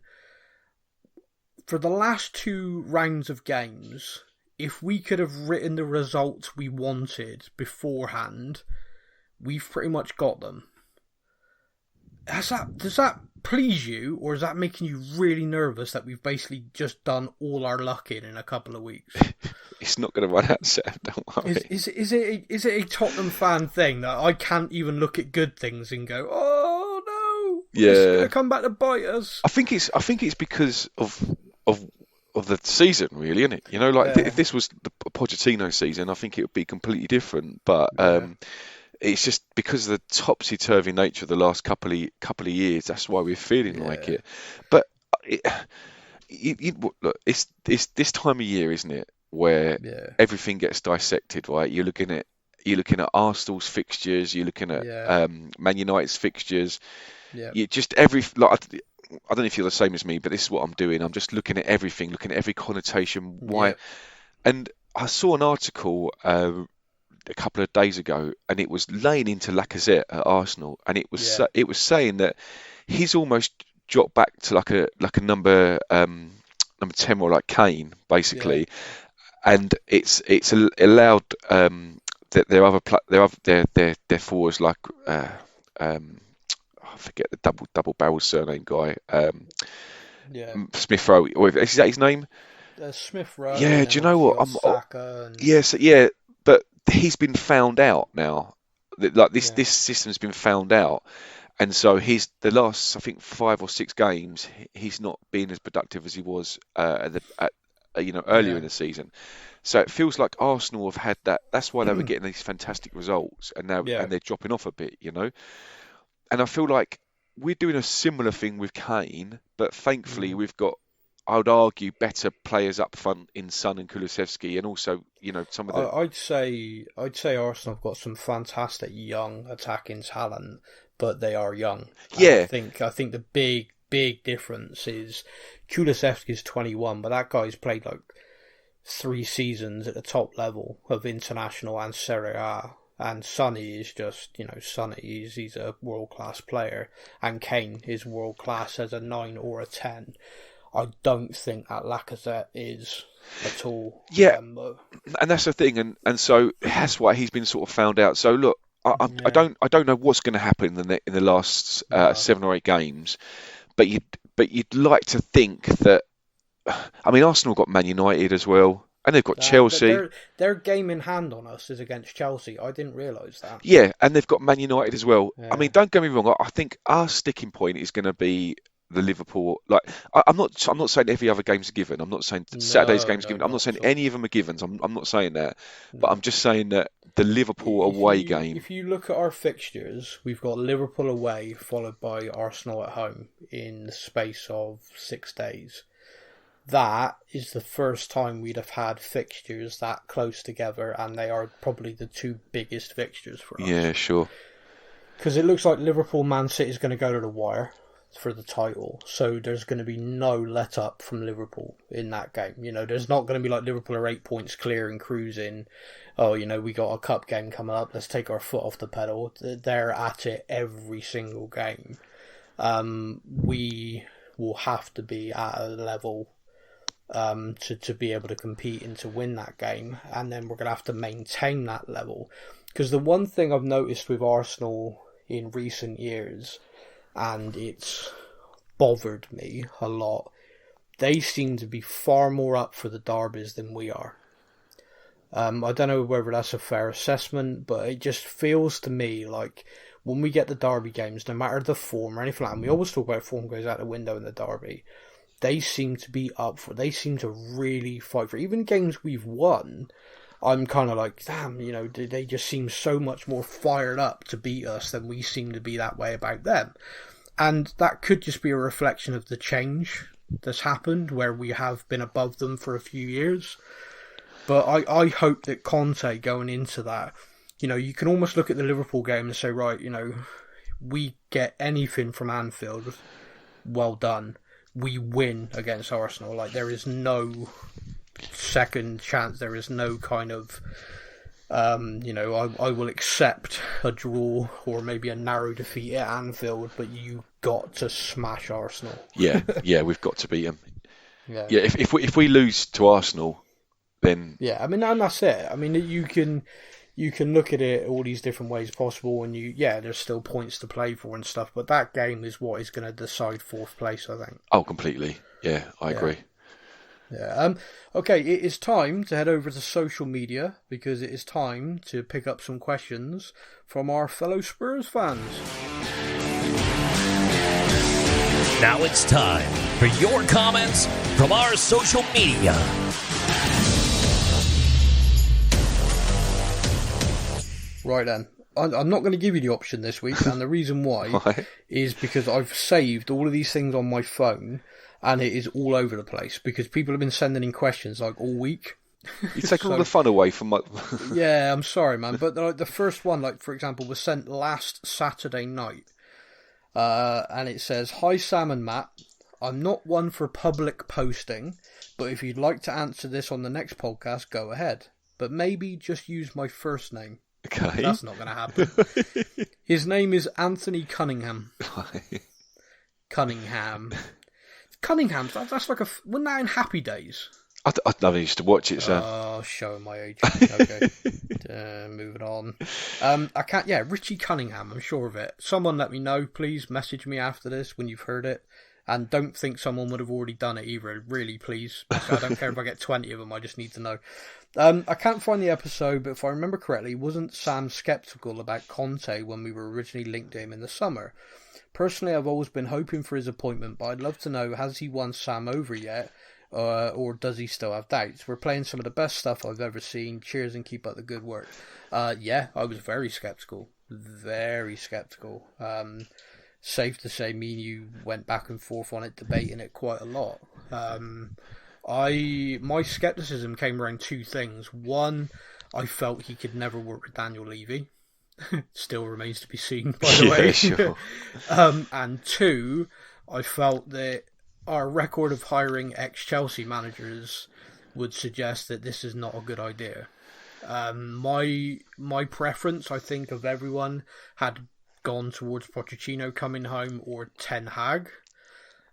For the last 2 rounds of games, if we could have written the results we wanted beforehand, we've pretty much got them. Does that please you, or is that making you really nervous that we've basically just done all our luck in a couple of weeks? It's not going to run out, Sam. Don't worry. Is it a Tottenham fan thing that I can't even look at good things and go, oh no, it's going to come back to bite us? I think it's because of the season, really, isn't it? You know, like if this was the Pochettino season, I think it would be completely different. But it's just because of the topsy-turvy nature of the last couple of years. That's why we're feeling like it. But look, it's this time of year, isn't it, where everything gets dissected, right? You're looking at Arsenal's fixtures. You're looking at Man United's fixtures. Yeah. You just I don't know if you're the same as me, but this is what I'm doing. I'm just looking at everything, looking at every connotation. Why? Yeah. And I saw an article a couple of days ago, and it was laying into Lacazette at Arsenal, and it was saying that he's almost dropped back to like a number 10 or like Kane, basically, and it's allowed that their forwards like I forget the double barrel surname guy, Smith Rowe, or is that his name? Smith Rowe. Yeah, do you know what? But he's been found out now. Like this system's been found out, and so the last, I think, 5 or 6 games, he's not been as productive as he was earlier in the season. So it feels like Arsenal have had that. That's why they were getting these fantastic results, and now and they're dropping off a bit, you know. And I feel like we're doing a similar thing with Kane, but thankfully we've got, I would argue, better players up front in Son and Kulusevski, and also, you know, some of the. I'd say Arsenal have got some fantastic young attacking talent, but they are young. Yeah, I think the big difference is Kulusevski's 21, but that guy's played like 3 seasons at the top level of international and Serie A. And Sonny is just, you know, Sonny. He's a world class player, and Kane is world class as a 9 or a 10. I don't think that Lacazette is at all. Yeah, and that's the thing, and so that's why he's been sort of found out. So look, I don't know what's going to happen in the last 7 or 8 games, but you'd like to think that. I mean, Arsenal got Man United as well, and they've got Chelsea. Their game in hand on us is against Chelsea. I didn't realise that. Yeah, and they've got Man United as well. Yeah. I mean, don't get me wrong. I think our sticking point is going to be the Liverpool. Like, I'm not saying every other game's a given. I'm not saying Saturday's game's given. I'm not saying any of them are givens. I'm not saying that. But I'm just saying that the Liverpool away game. If you look at our fixtures, we've got Liverpool away followed by Arsenal at home in the space of 6 days. That is the first time we'd have had fixtures that close together, and they are probably the 2 biggest fixtures for us. Yeah, sure. Because it looks like Liverpool Man City is going to go to the wire for the title, so there's going to be no let up from Liverpool in that game. You know, there's not going to be like Liverpool are 8 points clear and cruising. Oh, you know, we got a cup game coming up, let's take our foot off the pedal. They're at it every single game. We will have to be at a level to be able to compete and to win that game, and then we're going to have to maintain that level. Because the one thing I've noticed with Arsenal in recent years, and it's bothered me a lot. They seem to be far more up for the derbies than we are. I don't know whether that's a fair assessment, but it just feels to me like when we get the derby games, no matter the form or anything like that, and we always talk about form goes out the window in the derby, they seem to be up for it. They seem to really fight for it. Even games we've won, I'm kind of like, damn, you know, they just seem so much more fired up to beat us than we seem to be that way about them. And that could just be a reflection of the change that's happened, where we have been above them for a few years. But I hope that Conte going into that, you know, you can almost look at the Liverpool game and say, right, you know, we get anything from Anfield, well done. We win against Arsenal. Like, there is no second chance. There is no kind of, you know, I will accept a draw or maybe a narrow defeat at Anfield, but you got to smash Arsenal. Yeah, we've got to beat them. Yeah. If we lose to Arsenal, then yeah, I mean, and that's it. I mean, you can look at it all these different ways possible, and there's still points to play for and stuff. But that game is what is going to decide fourth place, I think. Oh, completely. Yeah, I agree. Yeah. Okay, it is time to head over to social media because it is time to pick up some questions from our fellow Spurs fans. Now it's time for your comments from our social media. Right then, I'm not going to give you the option this week, and the reason why is because I've saved all of these things on my phone, and it is all over the place, because people have been sending in questions like all week. You take all the fun away from my... Yeah, I'm sorry, man, but the first one, like, for example, was sent last Saturday night, and it says, "Hi Sam and Matt, I'm not one for public posting, but if you'd like to answer this on the next podcast, go ahead. But maybe just use my first name." Okay. That's not going to happen. His name is Anthony Cunningham. Cunningham. That's like wasn't that in Happy Days? I never used to watch it, so... Oh, showing my age. Okay. Moving on. I can't... Yeah, Richie Cunningham, I'm sure of it. Someone let me know, please. Message me after this when you've heard it. And don't think someone would have already done it either. Really, please. I don't care if I get 20 of them. I just need to know. I can't find the episode, but if I remember correctly, wasn't Sam sceptical about Conte when we were originally linked to him in the summer? Personally, I've always been hoping for his appointment, but I'd love to know, has he won Sam over yet? Or does he still have doubts? We're playing some of the best stuff I've ever seen. Cheers and keep up the good work. Yeah, I was very sceptical. Very sceptical. Safe to say, me and you went back and forth on it, debating it quite a lot. My scepticism came around two things. One, I felt he could never work with Daniel Levy. Still remains to be seen, by the way. Sure. And two, I felt that our record of hiring ex-Chelsea managers would suggest that this is not a good idea. My preference, I think, of everyone had gone towards Pochettino coming home or Ten Hag.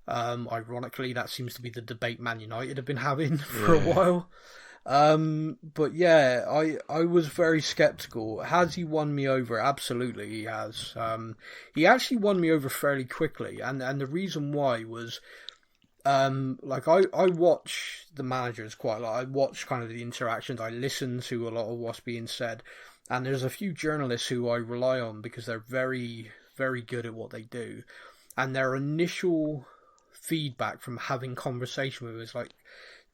Ironically, that seems to be the debate Man United have been having for a while. But yeah, I was very sceptical. Has he won me over? Absolutely, he has. He actually won me over fairly quickly, and the reason why was, like I watch the managers quite a lot. I watch kind of the interactions. I listen to a lot of what's being said, and there's a few journalists who I rely on because they're very, very good at what they do, and their initial feedback from having conversation with him is like,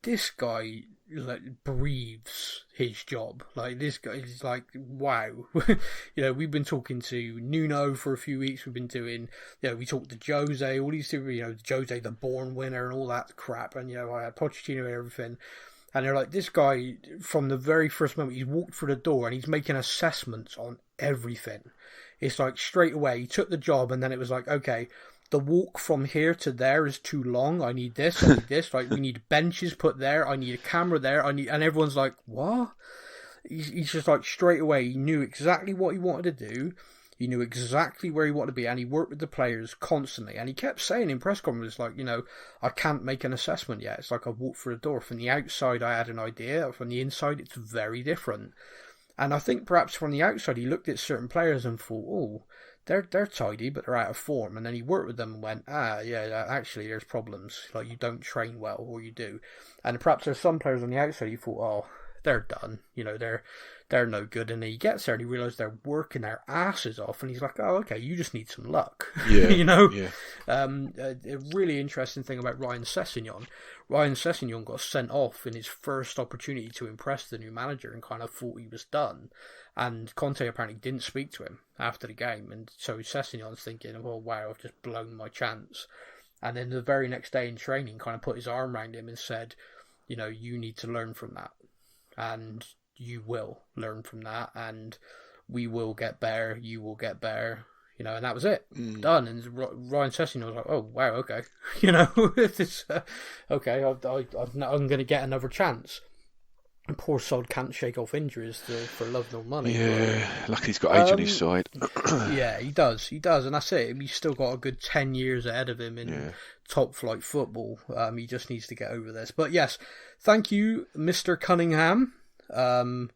this guy like breathes his job. Like, this guy is like, wow. You know, we've been talking to Nuno for a few weeks. We've been doing, you know, we talked to Jose, all these two, you know, Jose the born winner and all that crap. And, you know, I had Pochettino and everything. And they're like, this guy, from the very first moment, he's walked through the door and he's making assessments on everything. It's like straight away, he took the job and then it was like, okay, the walk from here to there is too long. I need this. Like, we need benches put there. I need a camera there. And everyone's like, what? He's just like, straight away, he knew exactly what he wanted to do. He knew exactly where he wanted to be, and he worked with the players constantly. And he kept saying in press conferences, like, you know, I can't make an assessment yet. It's like I walked through a door. From the outside, I had an idea. From the inside, it's very different. And I think perhaps from the outside, he looked at certain players and thought, oh, they're tidy, but they're out of form. And then he worked with them and went, actually, there's problems. Like, you don't train well, or you do. And perhaps there's some players on the outside, you thought, oh, they're done. They're no good. And then he gets there and he realizes they're working their asses off. And he's like, oh, okay, you just need some luck. Yeah, Yeah. A really interesting thing about Ryan Sessegnon. Ryan Sessegnon got sent off in his first opportunity to impress the new manager and kind of thought he was done. And Conte apparently didn't speak to him after the game. And so Sessegnon's thinking, oh, wow, I've just blown my chance. And then the very next day in training kind of put his arm around him and said, you need to learn from that. And you will learn from that, and we will get better, you will get better, and that was it. Done. And Ryan Sessegnon was like, oh, wow, okay. This, okay, I'm going to get another chance. And poor sod can't shake off injuries for love nor money. Yeah, lucky he's got age on his side. Yeah, he does, and that's it. He's still got a good 10 years ahead of him in top flight football. He just needs to get over this. But yes, thank you, Mr. Cunningham. I'm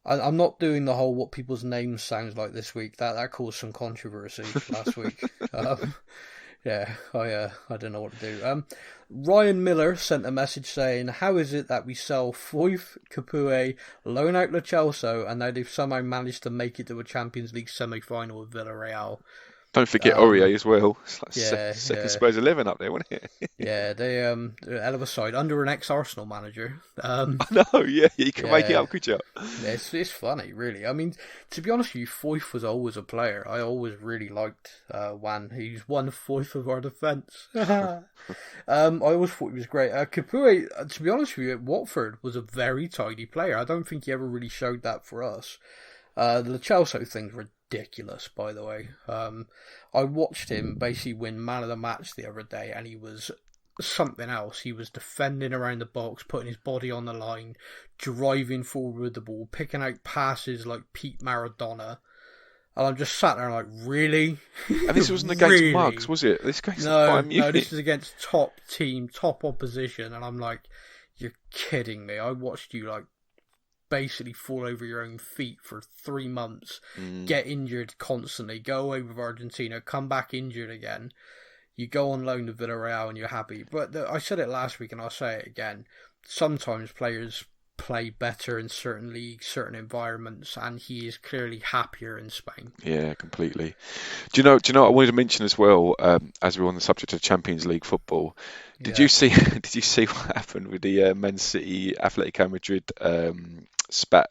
not doing the whole what people's names sounds like this week. That caused some controversy last week. I don't know what to do. Ryan Miller sent a message saying, how is it that we sell Foyth, Capoue, loan out Lo Celso, and now they've somehow managed to make it to a Champions League semi-final with Villarreal? Don't forget Aurier as well. It's like second yeah. Spurs 11 up there, wasn't it? Yeah, they they're a hell of a side under an ex-Arsenal manager. I know, yeah, you can make it up, could you? Yeah, it's funny, really. I mean, to be honest with you, Foyth was always a player. I always really liked Wan. He's 1/4 of our defence. I always thought he was great. Capoue, to be honest with you, at Watford was a very tidy player. I don't think he ever really showed that for us. The Lo Celso thing's ridiculous, by the way. I watched him basically win man of the match the other day, and he was something else. He was defending around the box, putting his body on the line, driving forward with the ball, picking out passes like Pete Maradona. And I'm just sat there like, really? And this wasn't against really? Mugs, was it? This against no, this is against top team, top opposition, and I'm like, you're kidding me. I watched you like basically fall over your own feet for 3 months, get injured constantly, go away with Argentina, come back injured again. You go on loan to Villarreal and you're happy. But I said it last week and I'll say it again. Sometimes players play better in certain leagues, certain environments, and he is clearly happier in Spain. Yeah, completely. Do you know what I wanted to mention as well, as we're on the subject of Champions League football? Did you see what happened with the Man City Atletico Madrid spat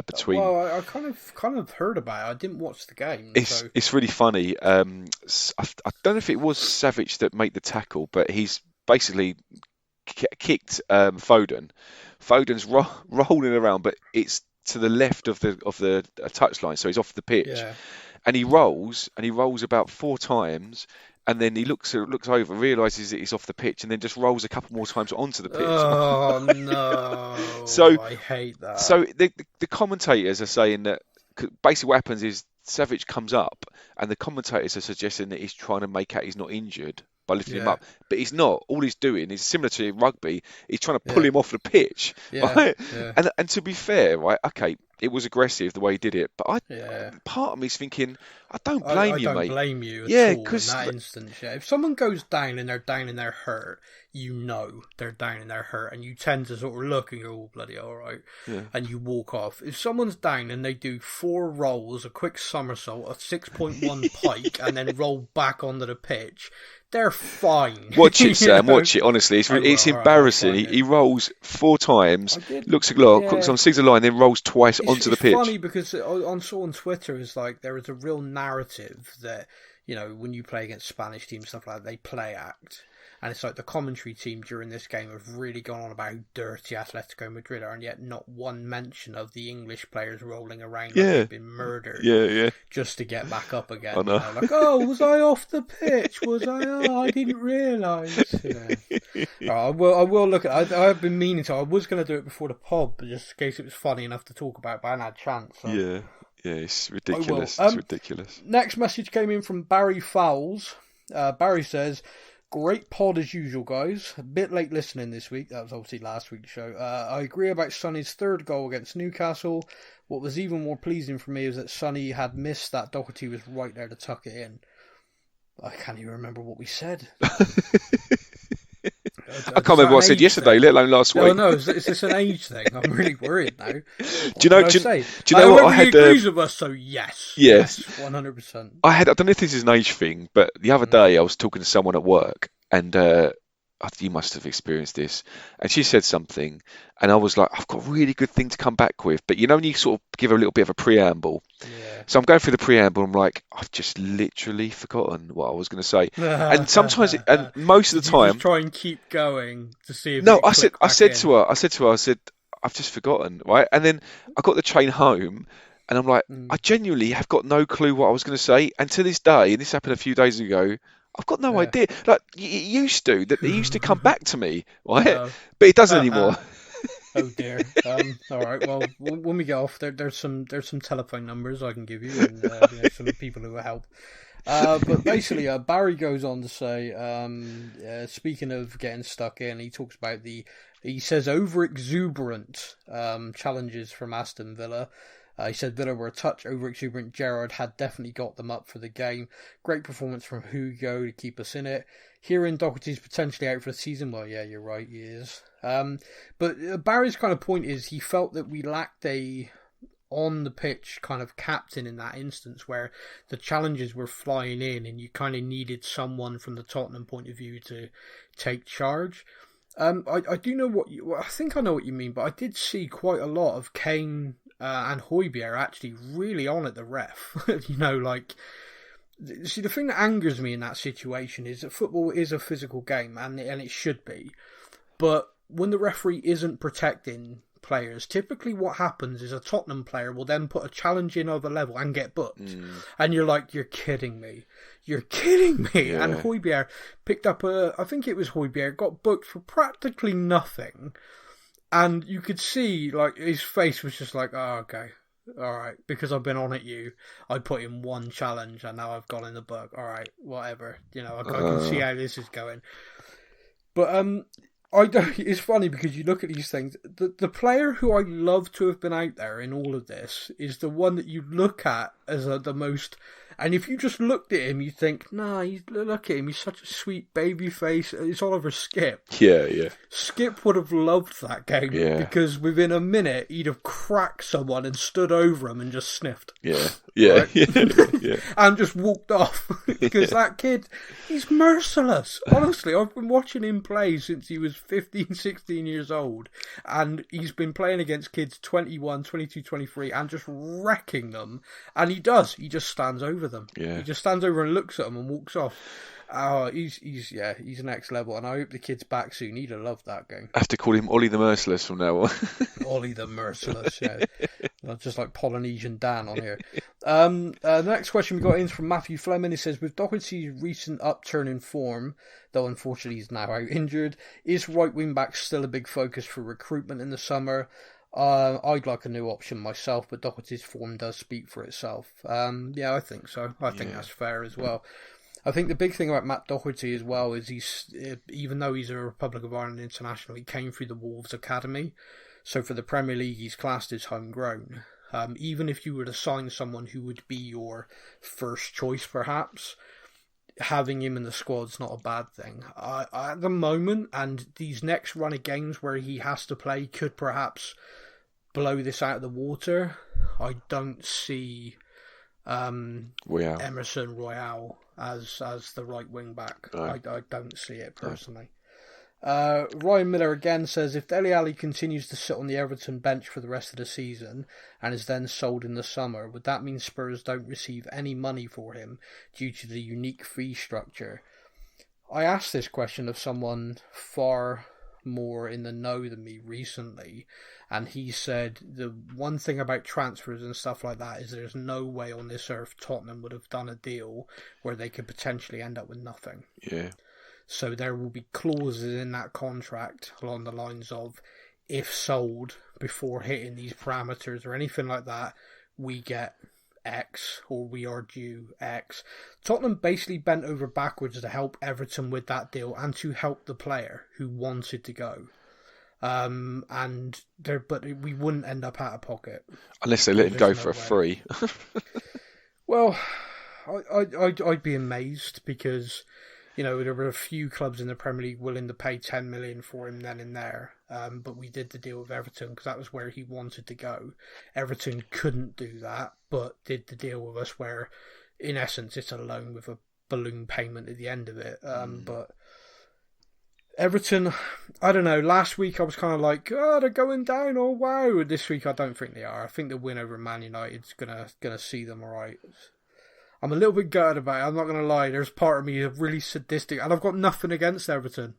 between? Well, I kind of heard about it. I didn't watch the game. It's really funny. I don't know if it was Savic that made the tackle, but he's basically kicked Foden. Foden's rolling around, but it's to the left of the touchline, so he's off the pitch. Yeah. And he rolls about 4 times, and then he looks over, realises that he's off the pitch, and then just rolls a couple more times onto the pitch. Oh no! So I hate that. So the commentators are saying that basically what happens is Savic comes up, and the commentators are suggesting that he's trying to make out he's not injured by lifting him up, but he's not. All he's doing is similar to rugby. He's trying to pull him off the pitch, right? Yeah. And to be fair, right? Okay, it was aggressive the way he did it, but part of me's thinking, I don't blame you, mate. I don't blame you at all in that instance. Yeah. If someone goes down and they're down and they're hurt, you know they're down and they're hurt, and you tend to sort of look and go, oh, bloody all right, and you walk off. If someone's down and they do 4 rolls, a quick somersault, a 6.1 pike, and then roll back onto the pitch, they're fine. Watch it, Sam. Watch it. Honestly, it's embarrassing. Right, he rolls 4 times, looks a clock, sees the line, then rolls twice onto the pitch. It's funny because on Twitter is like there is a real narrative that when you play against Spanish teams and stuff like that, they play act. And it's like the commentary team during this game have really gone on about how dirty Atletico Madrid are, and yet not one mention of the English players rolling around like they've been murdered. Just to get back up again. I know. Like, oh, was I off the pitch? Was I? Oh, I didn't realise. I will look at it. I've been meaning to. I was going to do it before the pod, but just in case it was funny enough to talk about, but I hadn't had a chance. So. Yeah, it's ridiculous. It's ridiculous. Next message came in from Barry Fowles. Barry says, great pod as usual, guys. A bit late listening this week. That was obviously last week's show. I agree about Sonny's 3rd goal against Newcastle. What was even more pleasing for me was that Sonny had missed that Doherty was right there to tuck it in. I can't even remember what we said. I can't remember what I said yesterday, let alone last week. No, is this an age thing? I'm really worried now. Do you know what I had? Agrees with us, so yes, 100%. I don't know if this is an age thing, but the other day I was talking to someone at work, and you must have experienced this, and she said something, and I was like, I've got a really good thing to come back with, but when you sort of give a little bit of a preamble. Yeah. So I'm going through the preamble, I'm like, I've just literally forgotten what I was going to say. And sometimes, and most of the time... just try and keep going to see if No, I said to her, I've just forgotten, right? And then I got the train home, and I'm like, I genuinely have got no clue what I was going to say. And to this day, and this happened a few days ago, I've got no idea. Like, it used to come back to me, right? No. But it doesn't anymore. Oh dear. All right. Well, when we get off, there's some telephone numbers I can give you, and some people who will help. But basically, Barry goes on to say, speaking of getting stuck in, he talks about he says over exuberant challenges from Aston Villa. He said Villa were a touch over-exuberant. Gerrard had definitely got them up for the game. Great performance from Hugo to keep us in it. Hearing Doherty's potentially out for the season, well, yeah, you're right, he is. But Barry's kind of point is he felt that we lacked a on-the-pitch kind of captain in that instance where the challenges were flying in and you kind of needed someone from the Tottenham point of view to take charge. I do know I think I know what you mean, but I did see quite a lot of Kane and Højbjerg actually really on at the ref. See, the thing that angers me in that situation is that football is a physical game, and it should be. But when the referee isn't protecting players, typically what happens is a Tottenham player will then put a challenge in of a level and get booked. And you're like, you're kidding me. You're kidding me. Yeah. And Højbjerg picked up I think it was Højbjerg, got booked for practically nothing. And you could see, like, his face was just like, oh, okay, all right, because I've been on at you. I put in one challenge and now I've gone in the book. All right, whatever. I can see how this is going. But it's funny because you look at these things. The player who I love to have been out there in all of this is the one that you look at as the most... And if you just looked at him, you think, nah, look at him, he's such a sweet baby face. It's Oliver Skip. Yeah. Skip would have loved that game because within a minute, he'd have cracked someone and stood over him and just sniffed. Yeah. And just walked off. Because that kid, he's merciless. Honestly, I've been watching him play since he was 15, 16 years old. And he's been playing against kids 21, 22, 23 and just wrecking them. And he does. He just stands over them. Yeah. He just stands over and looks at them and walks off. Oh, he's next level, and I hope the kid's back soon. He'd have loved that game. I have to call him Ollie the Merciless from now on. Ollie the Merciless, yeah. Just like Polynesian Dan on here. The next question we got in is from Matthew Fleming. He says, with Doherty's recent upturn in form, though unfortunately he's now out injured, is right wing back still a big focus for recruitment in the summer? I'd like a new option myself, but Doherty's form does speak for itself. Yeah, I think so. I think that's fair as well. I think the big thing about Matt Doherty as well is even though he's a Republic of Ireland international, he came through the Wolves Academy. So for the Premier League, he's classed as homegrown. Even if you were to sign someone who would be your first choice, perhaps, having him in the squad's not a bad thing. At the moment, and these next run of games where he has to play could perhaps blow this out of the water. I don't see Emerson Royale as the right wing back. No. I don't see it personally. No. Ryan Miller again says, if Dele Alli continues to sit on the Everton bench for the rest of the season and is then sold in the summer, would that mean Spurs don't receive any money for him due to the unique fee structure? I asked this question of someone far more in the know than me recently, and he said the one thing about transfers and stuff like that is there's no way on this earth Tottenham would have done a deal where they could potentially end up with nothing. Yeah. So there will be clauses in that contract along the lines of, if sold before hitting these parameters or anything like that, we get X or we are due X. Tottenham basically bent over backwards to help Everton with that deal and to help the player who wanted to go. but we wouldn't end up out of pocket unless they let him go for a free. Well, I'd be amazed because, you know, there were a few clubs in the Premier League willing to pay 10 million for him then and there. But we did the deal with Everton because that was where he wanted to go. Everton couldn't do that, but did the deal with us where, in essence, it's a loan with a balloon payment at the end of it. But Everton, I don't know. Last week I was kind of like, oh, they're going down. Oh wow! This week I don't think they are. I think the win over Man United's gonna see them all right. I'm a little bit gutted about it. I'm not gonna lie. There's part of me that's really sadistic, and I've got nothing against Everton,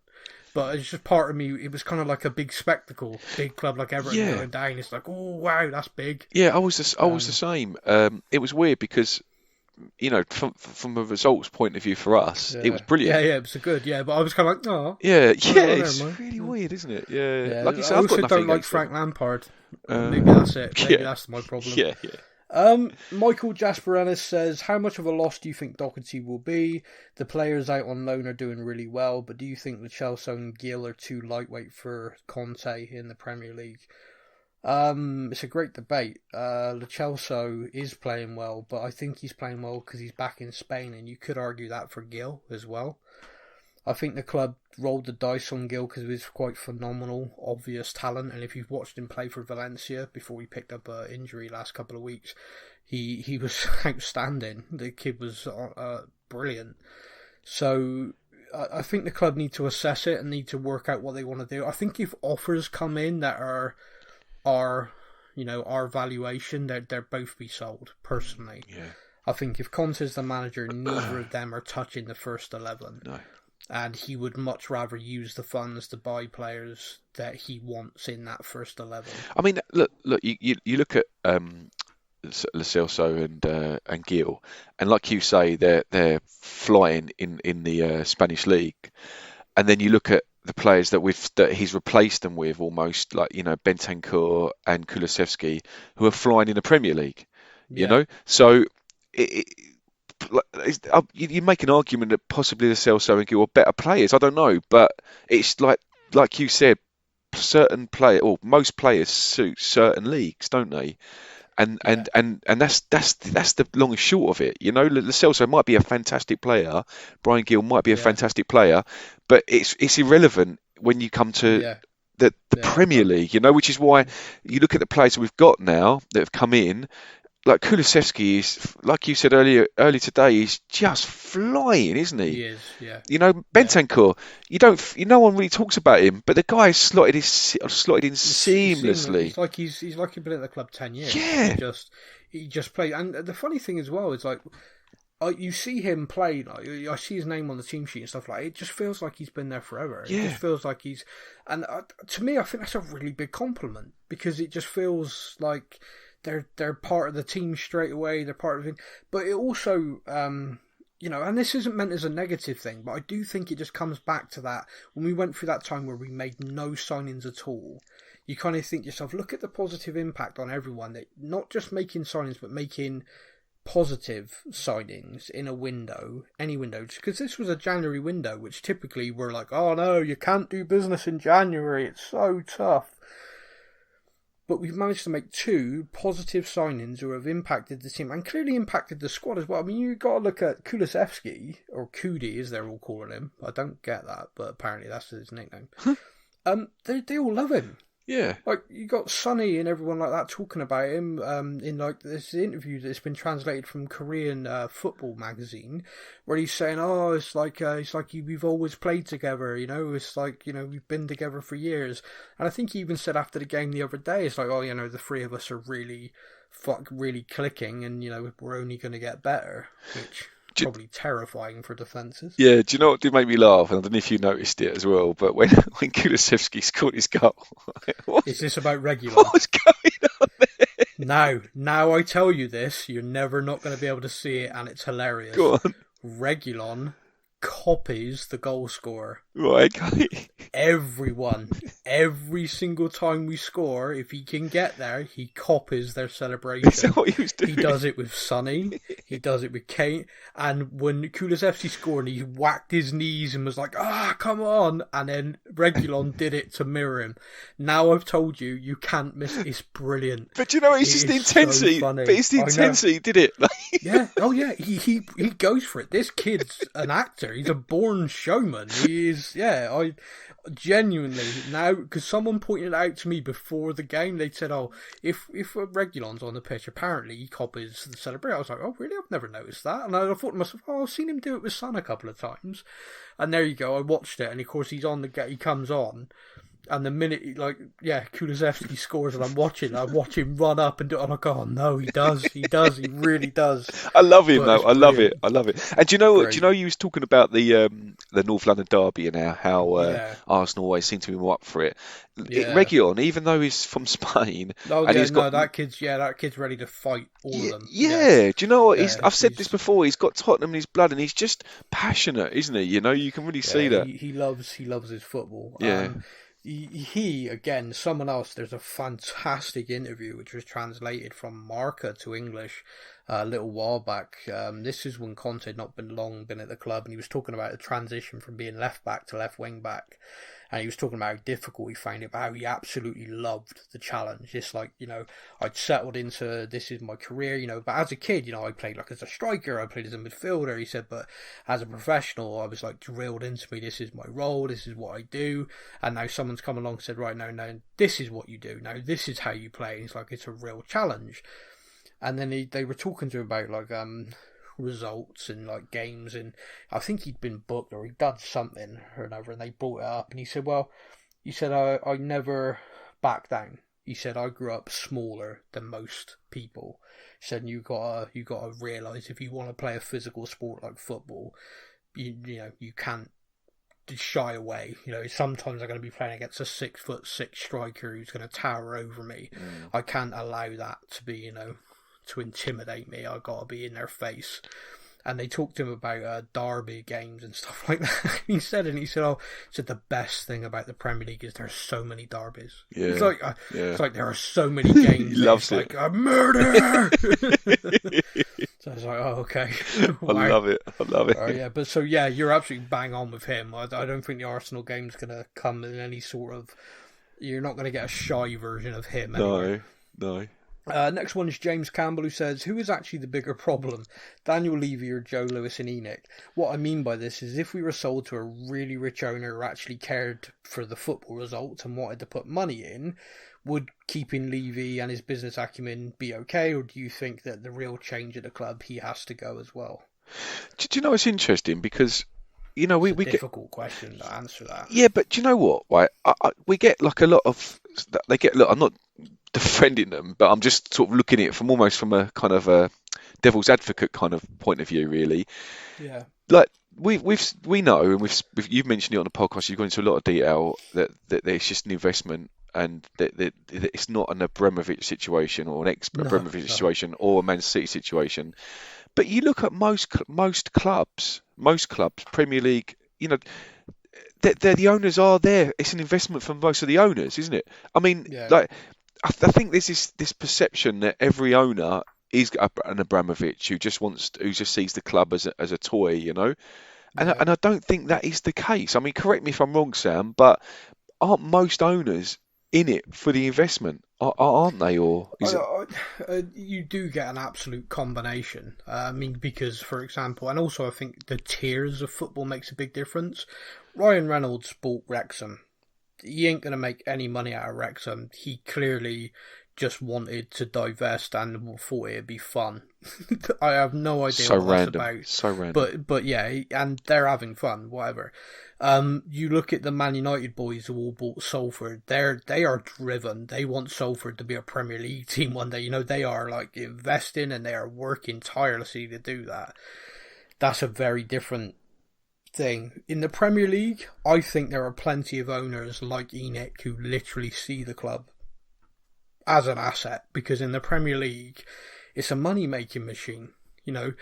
but it's just part of me. It was kind of like a big spectacle, big club like Everton going down. It's like, oh wow, that's big. Yeah, I was the same. It was weird because, you know, from a results point of view for us, it was brilliant. Yeah, it was good. Yeah, but I was kind of like, oh. Yeah, it's really weird, isn't it? Yeah. Like you said, I I've got also nothing don't like against Frank Lampard. Maybe that's it. Maybe that's my problem. Yeah. Michael Jasperanis says, how much of a loss do you think Doherty will be? The players out on loan are doing really well, but do you think Lo Celso and Gil are too lightweight for Conte in the Premier League? It's a great debate. Lo Celso is playing well, but I think he's playing well because he's back in Spain, and you could argue that for Gil as well. I think the club rolled the dice on Gil because of his quite phenomenal, obvious talent. And if you've watched him play for Valencia before he picked up an injury last couple of weeks, he was outstanding. The kid was brilliant. So I think the club need to assess it and need to work out what they want to do. I think if offers come in that are our valuation, they're both be sold, personally. Yeah. I think if Conte's the manager, neither of them are touching the first 11. No. And he would much rather use the funds to buy players that he wants in that first 11. I mean, look. You look at Lo Celso and Gil, and like you say, they're flying in the Spanish league, and then you look at the players that he's replaced them with, almost like, you know, Bentancur and Kulusevski, who are flying in the Premier League. You know, so you make an argument that possibly the Celso and Gil are better players. I don't know, but it's like you said, most players suit certain leagues, don't they? And that's the long and short of it. You know, Lo Celso might be a fantastic player, Brian Gill might be a fantastic player, but it's irrelevant when you come to the Premier League. You know, which is why you look at the players we've got now that have come in. Like Kulusevski is, like you said earlier today, he's just flying, isn't he? He is, yeah. You know, Bentancur, no one really talks about him, but the guy is slotted in seamlessly. He's like he's been at the club 10 years. Yeah. He just played, and the funny thing as well is like, you see him play, like I see his name on the team sheet and stuff like that. It just feels like he's been there forever. Yeah. It just feels like and to me, I think that's a really big compliment because it just feels like they're part of the team straight away. They're part of it, but it also, you know, and this isn't meant as a negative thing, but I do think it just comes back to that when we went through that time where we made no signings at all. You kind of think to yourself, look at the positive impact on everyone. That not just making signings, but making positive signings in a window, any window, because this was a January window, which typically we're like, oh no, you can't do business in January. It's so tough. But we've managed to make 2 positive signings who have impacted the team and clearly impacted the squad as well. I mean, you've got to look at Kulusevski, or Kudi as they're all calling him. I don't get that, but apparently that's his nickname. They all love him. Yeah. Like, you got Sonny and everyone like that talking about him in like this interview that's been translated from Korean football magazine, where he's saying, oh, it's like we've always played together, you know, it's like, you know, we've been together for years. And I think he even said after the game the other day, it's like, oh, you know, the 3 of us are really clicking, and, you know, we're only going to get better, which probably terrifying for defences. Yeah, do you know what did make me laugh? And I don't know if you noticed it as well, but when Kulusevski scored his goal, is this about Reguilon? What's going on there? Now I tell you this, you're never not going to be able to see it, and it's hilarious. Go on. Reguilon copies the goal scorer. Right, okay. Everyone every single time we score, if he can get there, he copies their celebration. Is that what he was doing? He does it with Sonny. He does it with Kane. And when Kulusevski scored, he whacked his knees and was like, come on. And then Reguilon did it to mirror him. Now I've told you, you can't miss it. It's brilliant. But you know, it's just the intensity. So but it's the intensity, did it? Yeah. Oh, yeah. He goes for it. This kid's an actor. He's a born showman. He is, I genuinely, now, because someone pointed out to me before the game, they said, if Reguilon's on the pitch, apparently he copies the celebration. I was like, oh, really? I've never noticed that. And I thought to myself, I've seen him do it with Son a couple of times. And there you go. I watched it. And of course, he comes on. And the minute, Kulusevski scores and I'm watch him run up and do it. I'm like, oh no, he does, he really does. I love him though. I love it. And do you know what? Do you know you was talking about the North London derby and how Arsenal always seem to be more up for it. Yeah. Reguilon, even though he's from Spain, that kid's ready to fight all of them. Yeah. Do you know what? I've said this before. He's got Tottenham in his blood, and he's just passionate, isn't he? You know, you can really see that. He loves his football. Yeah. He again, someone else. There's a fantastic interview which was translated from Marca to English a little while back. This is when Conte had not been at the club, and he was talking about the transition from being left back to left wing back. And he was talking about how difficult he found it, but how he absolutely loved the challenge. It's like, I'd settled into, this is my career, but as a kid, I played like as a striker, I played as a midfielder, he said, but as a professional, I was like drilled into me, this is my role, this is what I do. And now someone's come along and said, right, no, this is what you do. Now, this is how you play. And it's like, it's a real challenge. And then they were talking to him about like, results and like games, and I think he'd been booked or he'd done something or another, and they brought it up, and he said, I never back down. He said, I grew up smaller than most people. He said, you gotta realise if you want to play a physical sport like football, you can't shy away. Sometimes I'm going to be playing against a 6'6" striker who's going to tower over me. I can't allow that to be, to intimidate me. I've got to be in their face. And they talked to him about derby games and stuff like that. He said the best thing about the Premier League is there's so many derbies. Yeah. It's like there are so many games. He loves it. Like a murder. So I was like, oh, okay. Wow. I love it. But you're absolutely bang on with him. I don't think the Arsenal game's going to come in any sort of. You're not going to get a shy version of him. Anyway. No. Next one is James Campbell, who says, who is actually the bigger problem, Daniel Levy or Joe Lewis and Enoch? What I mean by this is if we were sold to a really rich owner who actually cared for the football results and wanted to put money in, would keeping Levy and his business acumen be okay, or do you think that the real change at the club, he has to go as well? Do you know, it's interesting because we get difficult question to answer that. Yeah, but do you know what? Right, we get like a lot of they get. Look, I'm not defending them, but I'm just sort of looking at it from a kind of a devil's advocate kind of point of view, really. Yeah. Like we know, and you've mentioned it on the podcast. You've gone into a lot of detail that it's just an investment, and that it's not an Abramovich situation or an ex-Abramovich situation or a Man City situation. But you look at most clubs, Premier League, the owners are there. It's an investment for most of the owners, isn't it? I mean, I think there's this perception that every owner is an Abramovich who just sees the club as a toy, And I don't think that is the case. I mean, correct me if I'm wrong, Sam, but aren't most owners in it for the investment? Aren't they? Or is you do get an absolute combination. I mean, because, for example, and also I think the tiers of football makes a big difference. Ryan Reynolds bought Wrexham. He ain't going to make any money out of Wrexham. He clearly just wanted to divest and thought it'd be fun. I have no idea what that's about. So random. But yeah, and they're having fun, whatever. You look at the Man United boys who all bought Salford. They are driven. They want Salford to be a Premier League team one day. They are like investing and they are working tirelessly to do that. That's a very different thing. In the Premier League, I think there are plenty of owners like Enoch who literally see the club as an asset, because in the Premier League it's a money making machine. The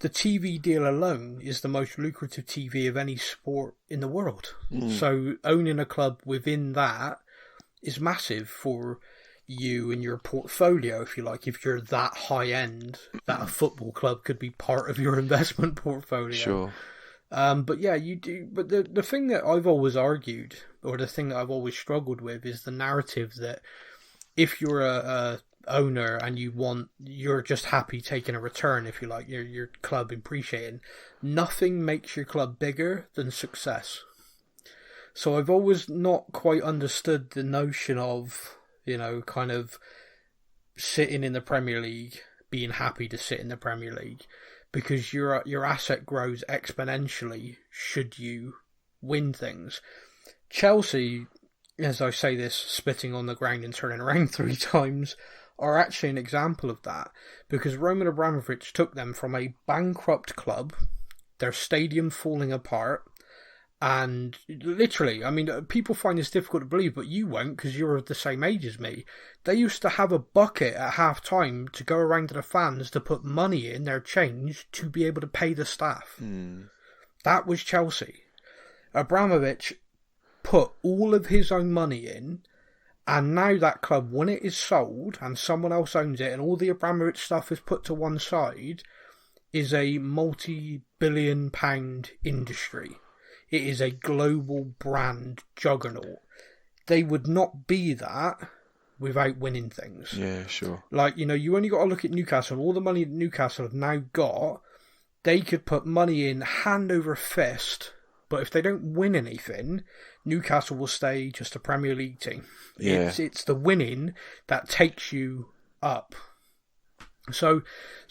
TV deal alone is the most lucrative TV of any sport in the world. So owning a club within that is massive for you and your portfolio, if you like, if you're that high end that a football club could be part of your investment portfolio. Sure. But yeah, you do. But the thing that I've always argued, or the thing that I've always struggled with, is the narrative that if you're a owner and you're just happy taking a return, if you like, your club appreciating, nothing makes your club bigger than success. So I've always not quite understood the notion of, kind of sitting in the Premier League, being happy to sit in the Premier League, because your asset grows exponentially should you win things. Chelsea, as I say this, spitting on the ground and turning around 3 times, are actually an example of that, because Roman Abramovich took them from a bankrupt club, their stadium falling apart, and literally, I mean, people find this difficult to believe, but you won't because you're the same age as me. They used to have a bucket at half time to go around to the fans to put money in their change to be able to pay the staff. That was Chelsea. Abramovich put all of his own money in, and now that club, when it is sold and someone else owns it and all the Abramovich stuff is put to one side, is a multi-billion-pound industry. It is a global brand juggernaut. They would not be that without winning things. Yeah, sure. Like, you only got to look at Newcastle. All the money that Newcastle have now got, they could put money in hand over fist, but if they don't win anything, Newcastle will stay just a Premier League team. Yeah. It's the winning that takes you up. So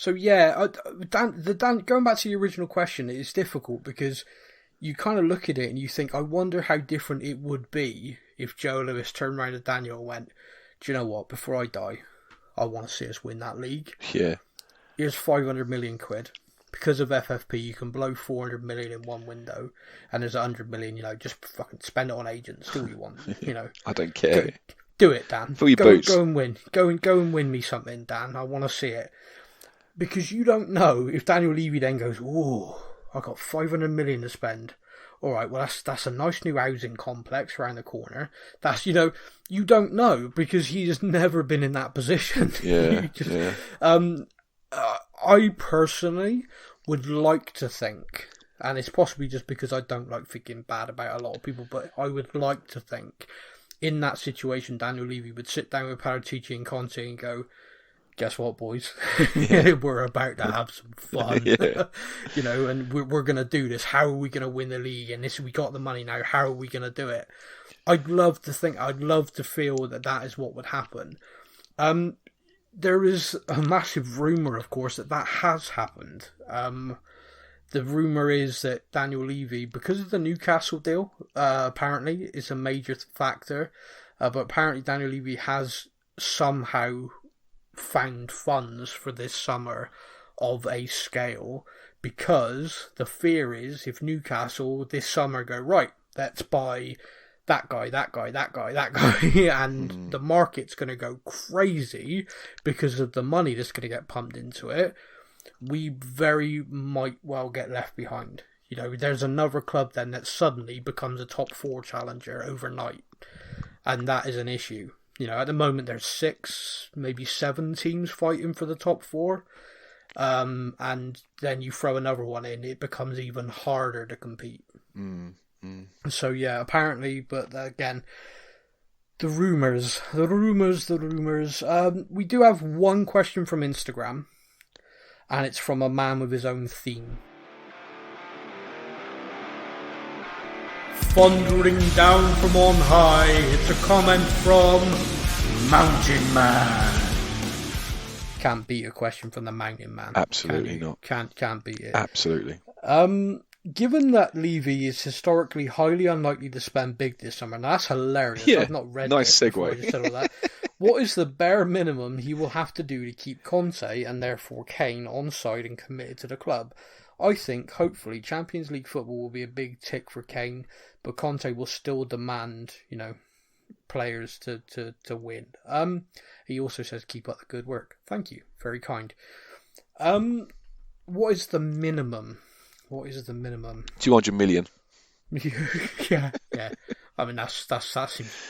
yeah, going back to the original question, it's difficult because you kind of look at it and you think, I wonder how different it would be if Joe Lewis turned around to Daniel and went, do you know what, before I die, I want to see us win that league. Yeah. Here's 500 million quid. Because of FFP, you can blow 400 million in one window, and there's 100 million, just fucking spend it on agents, do what you want, I don't care. Do it, Dan. Fill your boots. Go and win. Go and win me something, Dan. I want to see it. Because you don't know if Daniel Levy then goes, oh, I got 500 million to spend. All right, well, that's a nice new housing complex around the corner. That's, you don't know because he has never been in that position. Yeah, I personally would like to think, and it's possibly just because I don't like thinking bad about a lot of people, but I would like to think in that situation, Daniel Levy would sit down with Paratici and Conte and go, guess what, boys? We're about to have some fun. And we're going to do this. How are we going to win the league? And we got the money now. How are we going to do it? I'd love to feel that is what would happen. There is a massive rumour, of course, that has happened. The rumour is that Daniel Levy, because of the Newcastle deal, apparently is a major factor. But apparently Daniel Levy has somehow found funds for this summer of a scale, because the fear is if Newcastle this summer go, right, let's buy that guy, and the market's going to go crazy because of the money that's going to get pumped into it, we very might well get left behind. There's another club then that suddenly becomes a top 4 challenger overnight, and that is an issue. At the moment there's 6, maybe 7 teams fighting for the top 4, and then you throw another one in, it becomes even harder to compete. So yeah, apparently, but again, the rumours. We do have one question from Instagram, and it's from a man with his own theme. Thundering down from on high, it's a comment from Mountain Man. Can't beat a question from the Mountain Man. Absolutely not. Can't beat it. Absolutely. Given that Levy is historically highly unlikely to spend big this summer, now that's hilarious. Yeah, I've not read nice it segue. I just said all that. What is the bare minimum he will have to do to keep Conte and therefore Kane on side and committed to the club? I think, hopefully, Champions League football will be a big tick for Kane, but Conte will still demand, players to win. He also says keep up the good work. Thank you. Very kind. What is the minimum? 200 million. yeah. I mean, that's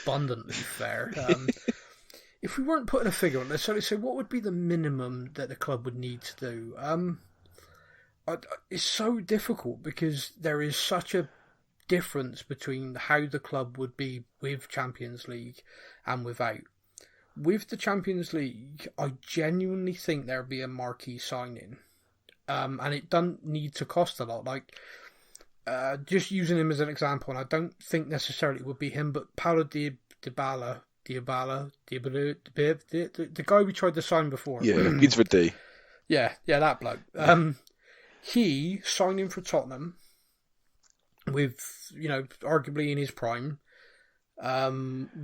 abundantly fair. If we weren't putting a figure on this, so what would be the minimum that the club would need to do? It's so difficult because there is such a difference between how the club would be with Champions League and without. With the Champions League, I genuinely think there'll be a marquee signing. And it doesn't need to cost a lot. Like, just using him as an example, and I don't think necessarily it would be him, but Paulo Dybala, the guy we tried to sign before. Yeah, begins with D. Yeah, that bloke. He signing for Tottenham with, arguably in his prime,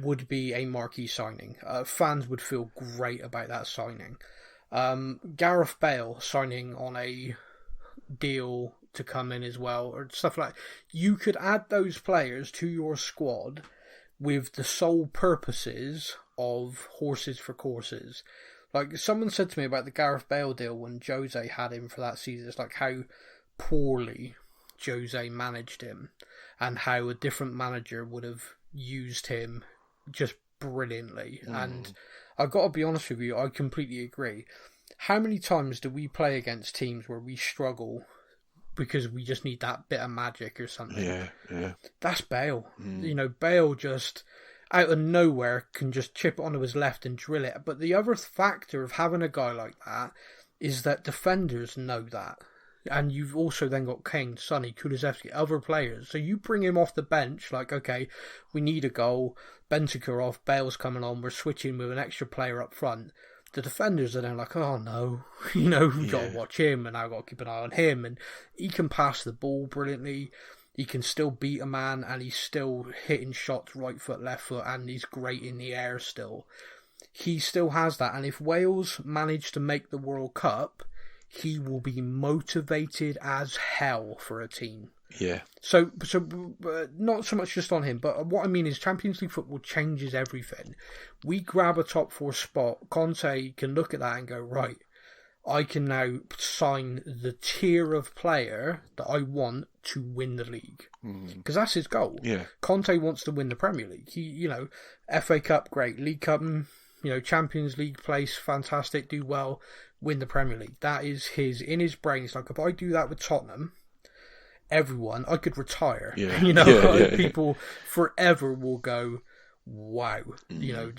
would be a marquee signing. Fans would feel great about that signing. Gareth Bale signing on a deal to come in as well, or stuff like that. You could add those players to your squad with the sole purposes of horses for courses. Like, someone said to me about the Gareth Bale deal when Jose had him for that season. It's like how poorly Jose managed him and how a different manager would have used him just brilliantly. And I've got to be honest with you, I completely agree. How many times do we play against teams where we struggle because we just need that bit of magic or something? Yeah. That's Bale. Bale just out of nowhere can just chip it onto his left and drill it. But the other factor of having a guy like that is that defenders know that. And you've also then got Kane, Sonny, Kulusevski, other players. So you bring him off the bench, like, okay, we need a goal, Bentancur off, Bale's coming on, we're switching with an extra player up front. The defenders are then like, oh no, we've got to watch him, and I've got to keep an eye on him. And he can pass the ball brilliantly. He can still beat a man, and he's still hitting shots right foot, left foot, and he's great in the air still. He still has that, and if Wales manage to make the World Cup, he will be motivated as hell for a team. Yeah. So not so much just on him, but what I mean is Champions League football changes everything. We grab a top 4 spot, Conte can look at that and go, right, I can now sign the tier of player that I want to win the league. Because that's his goal. Yeah. Conte wants to win the Premier League. He, FA Cup, great. League Cup, Champions League place, fantastic, do well, win the Premier League. That is in his brain. It's like, if I do that with Tottenham, everyone, I could retire. Yeah. People forever will go, wow.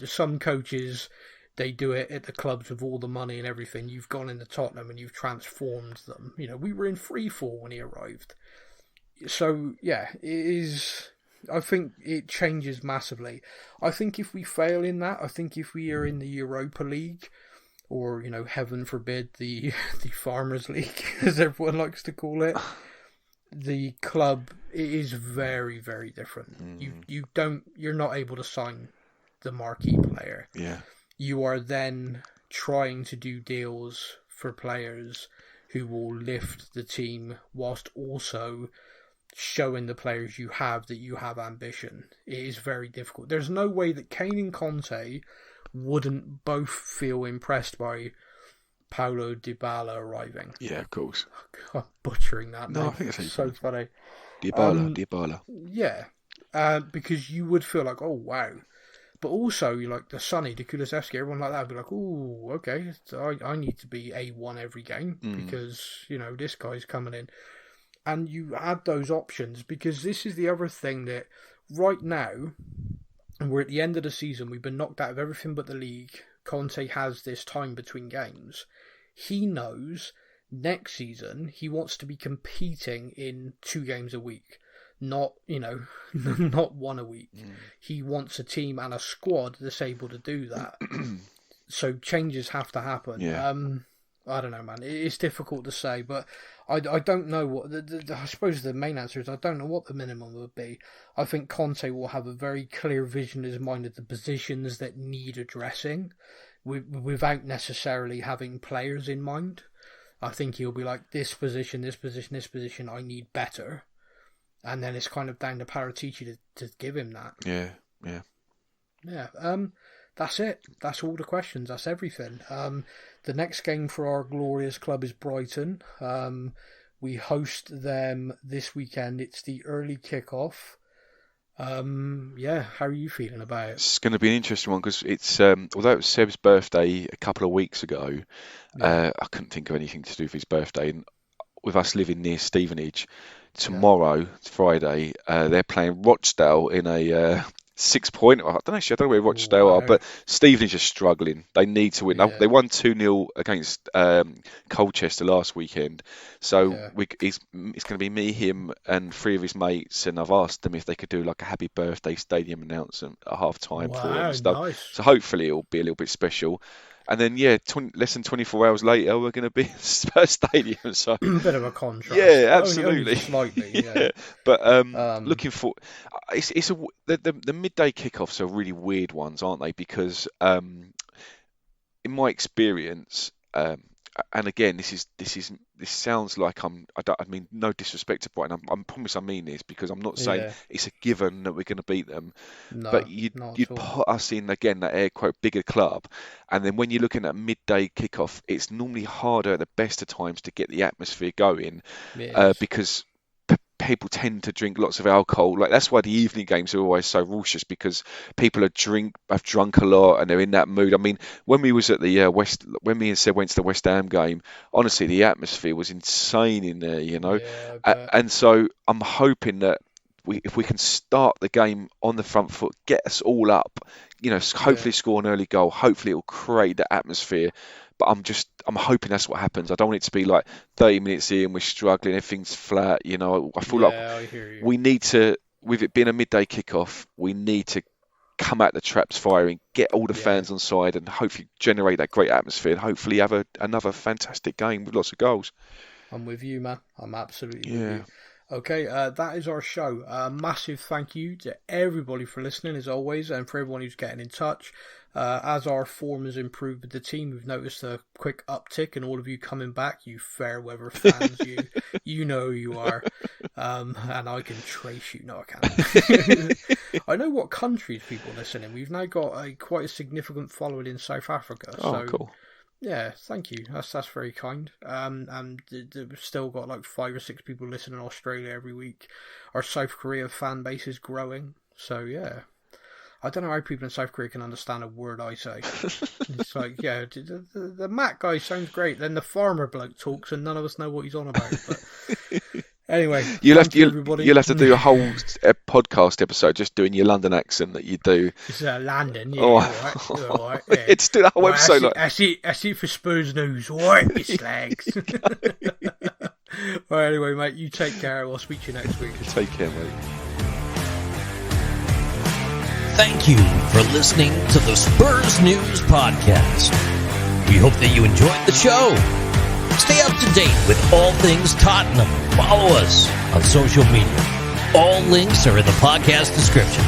Some coaches, they do it at the clubs with all the money and everything. You've gone into Tottenham and you've transformed them. We were in free fall when he arrived. So, yeah, it is. I think it changes massively. I think if we fail in that, I think if we are in the Europa League, or, heaven forbid, the Farmers League, as everyone likes to call it, the club, it is very, very different. You're not able to sign the marquee player. Yeah. You are then trying to do deals for players who will lift the team whilst also showing the players you have that you have ambition. It is very difficult. There's no way that Kane and Conte wouldn't both feel impressed by Paulo Dybala arriving. Yeah, of course. I'm butchering that. No, name. I think it's so funny. Dybala. Yeah, because you would feel like, oh wow. But also, like the Sonny, the Kulusevski, everyone like that would be like, oh, okay, so I need to be A1 every game because, this guy's coming in. And you add those options because this is the other thing that right now, and we're at the end of the season, we've been knocked out of everything but the league. Conte has this time between games. He knows next season he wants to be competing in 2 games a week. Not, not 1 a week. He wants a team and a squad that's able to do that. So changes have to happen. Yeah. I don't know, man. It's difficult to say, but I don't know what... I suppose the main answer is I don't know what the minimum would be. I think Conte will have a very clear vision in his mind of the positions that need addressing without necessarily having players in mind. I think he'll be like, this position, I need better. And then it's kind of down to Paratici to give him that. Yeah. That's it. That's all the questions. That's everything. The next game for our glorious club is Brighton. We host them this weekend. It's the early kickoff. Yeah, how are you feeling about it? It's going to be an interesting one because it's although it was Seb's birthday a couple of weeks ago, I couldn't think of anything to do for his birthday. And with us living near Stevenage, tomorrow, Friday, they're playing Rochdale in a 6-point. I don't know where Rochdale are, but Stevenage are struggling. They need to win. Yeah. They won 2-0 against Colchester last weekend. So it's going to be me, him, and 3 of his mates. And I've asked them if they could do like a happy birthday stadium announcement at half time for him and stuff. Nice. So hopefully it'll be a little bit special. And then, less than 24 hours later, we're going to be at Spurs Stadium. So bit of a contrast. Yeah, absolutely. Only slightly, yeah. But looking for the midday kickoffs are really weird ones, aren't they? Because in my experience, and again, this sounds like I mean no disrespect to Brighton. I promise I mean this because I'm not saying it's a given that we're going to beat them. No, but you'd put us in again that air quote bigger club, and then when you're looking at midday kickoff, it's normally harder at the best of times to get the atmosphere going because people tend to drink lots of alcohol. Like that's why the evening games are always so raucous because people have drunk a lot and they're in that mood. I mean, when we was at the when me and Seb went to the West Ham game, honestly, the atmosphere was insane in there, you know. And so I'm hoping that if we can start the game on the front foot, get us all up, you know, hopefully score an early goal. Hopefully it'll create that atmosphere. But I'm hoping that's what happens. I don't want it to be like 30 minutes in, we're struggling, everything's flat. You know, I feel like we need to, with it being a midday kickoff, we need to come at the traps firing, get all the fans on side, and hopefully generate that great atmosphere, and hopefully have another fantastic game with lots of goals. I'm with you, man. I'm absolutely with you. Okay, that is our show. Massive thank you to everybody for listening, as always, and for everyone who's getting in touch. As our form has improved with the team, we've noticed a quick uptick in all of you coming back. You fair weather fans, you know who you are. And I can trace you. No, I can't. I know what countries people listen in. We've now got quite a significant following in South Africa. Oh, cool. Yeah, thank you. That's very kind. And we've still got like 5 or 6 people listening in Australia every week. Our South Korea fan base is growing. So yeah, I don't know how people in South Korea can understand a word I say. It's like, the Mac guy sounds great. Then the farmer bloke talks, and none of us know what he's on about. But anyway, you'll have to do a whole podcast episode just doing your London accent that you do. It's London, yeah. All right, yeah. It's do that whole episode. That's it for Spurs news. All right, you slags. Well, anyway, mate, you take care. I'll speak to you next week. Take care, mate. Thank you for listening to the Spurs News Podcast. We hope that you enjoyed the show. Stay up to date with all things Tottenham. Follow us on social media. All links are in the podcast description.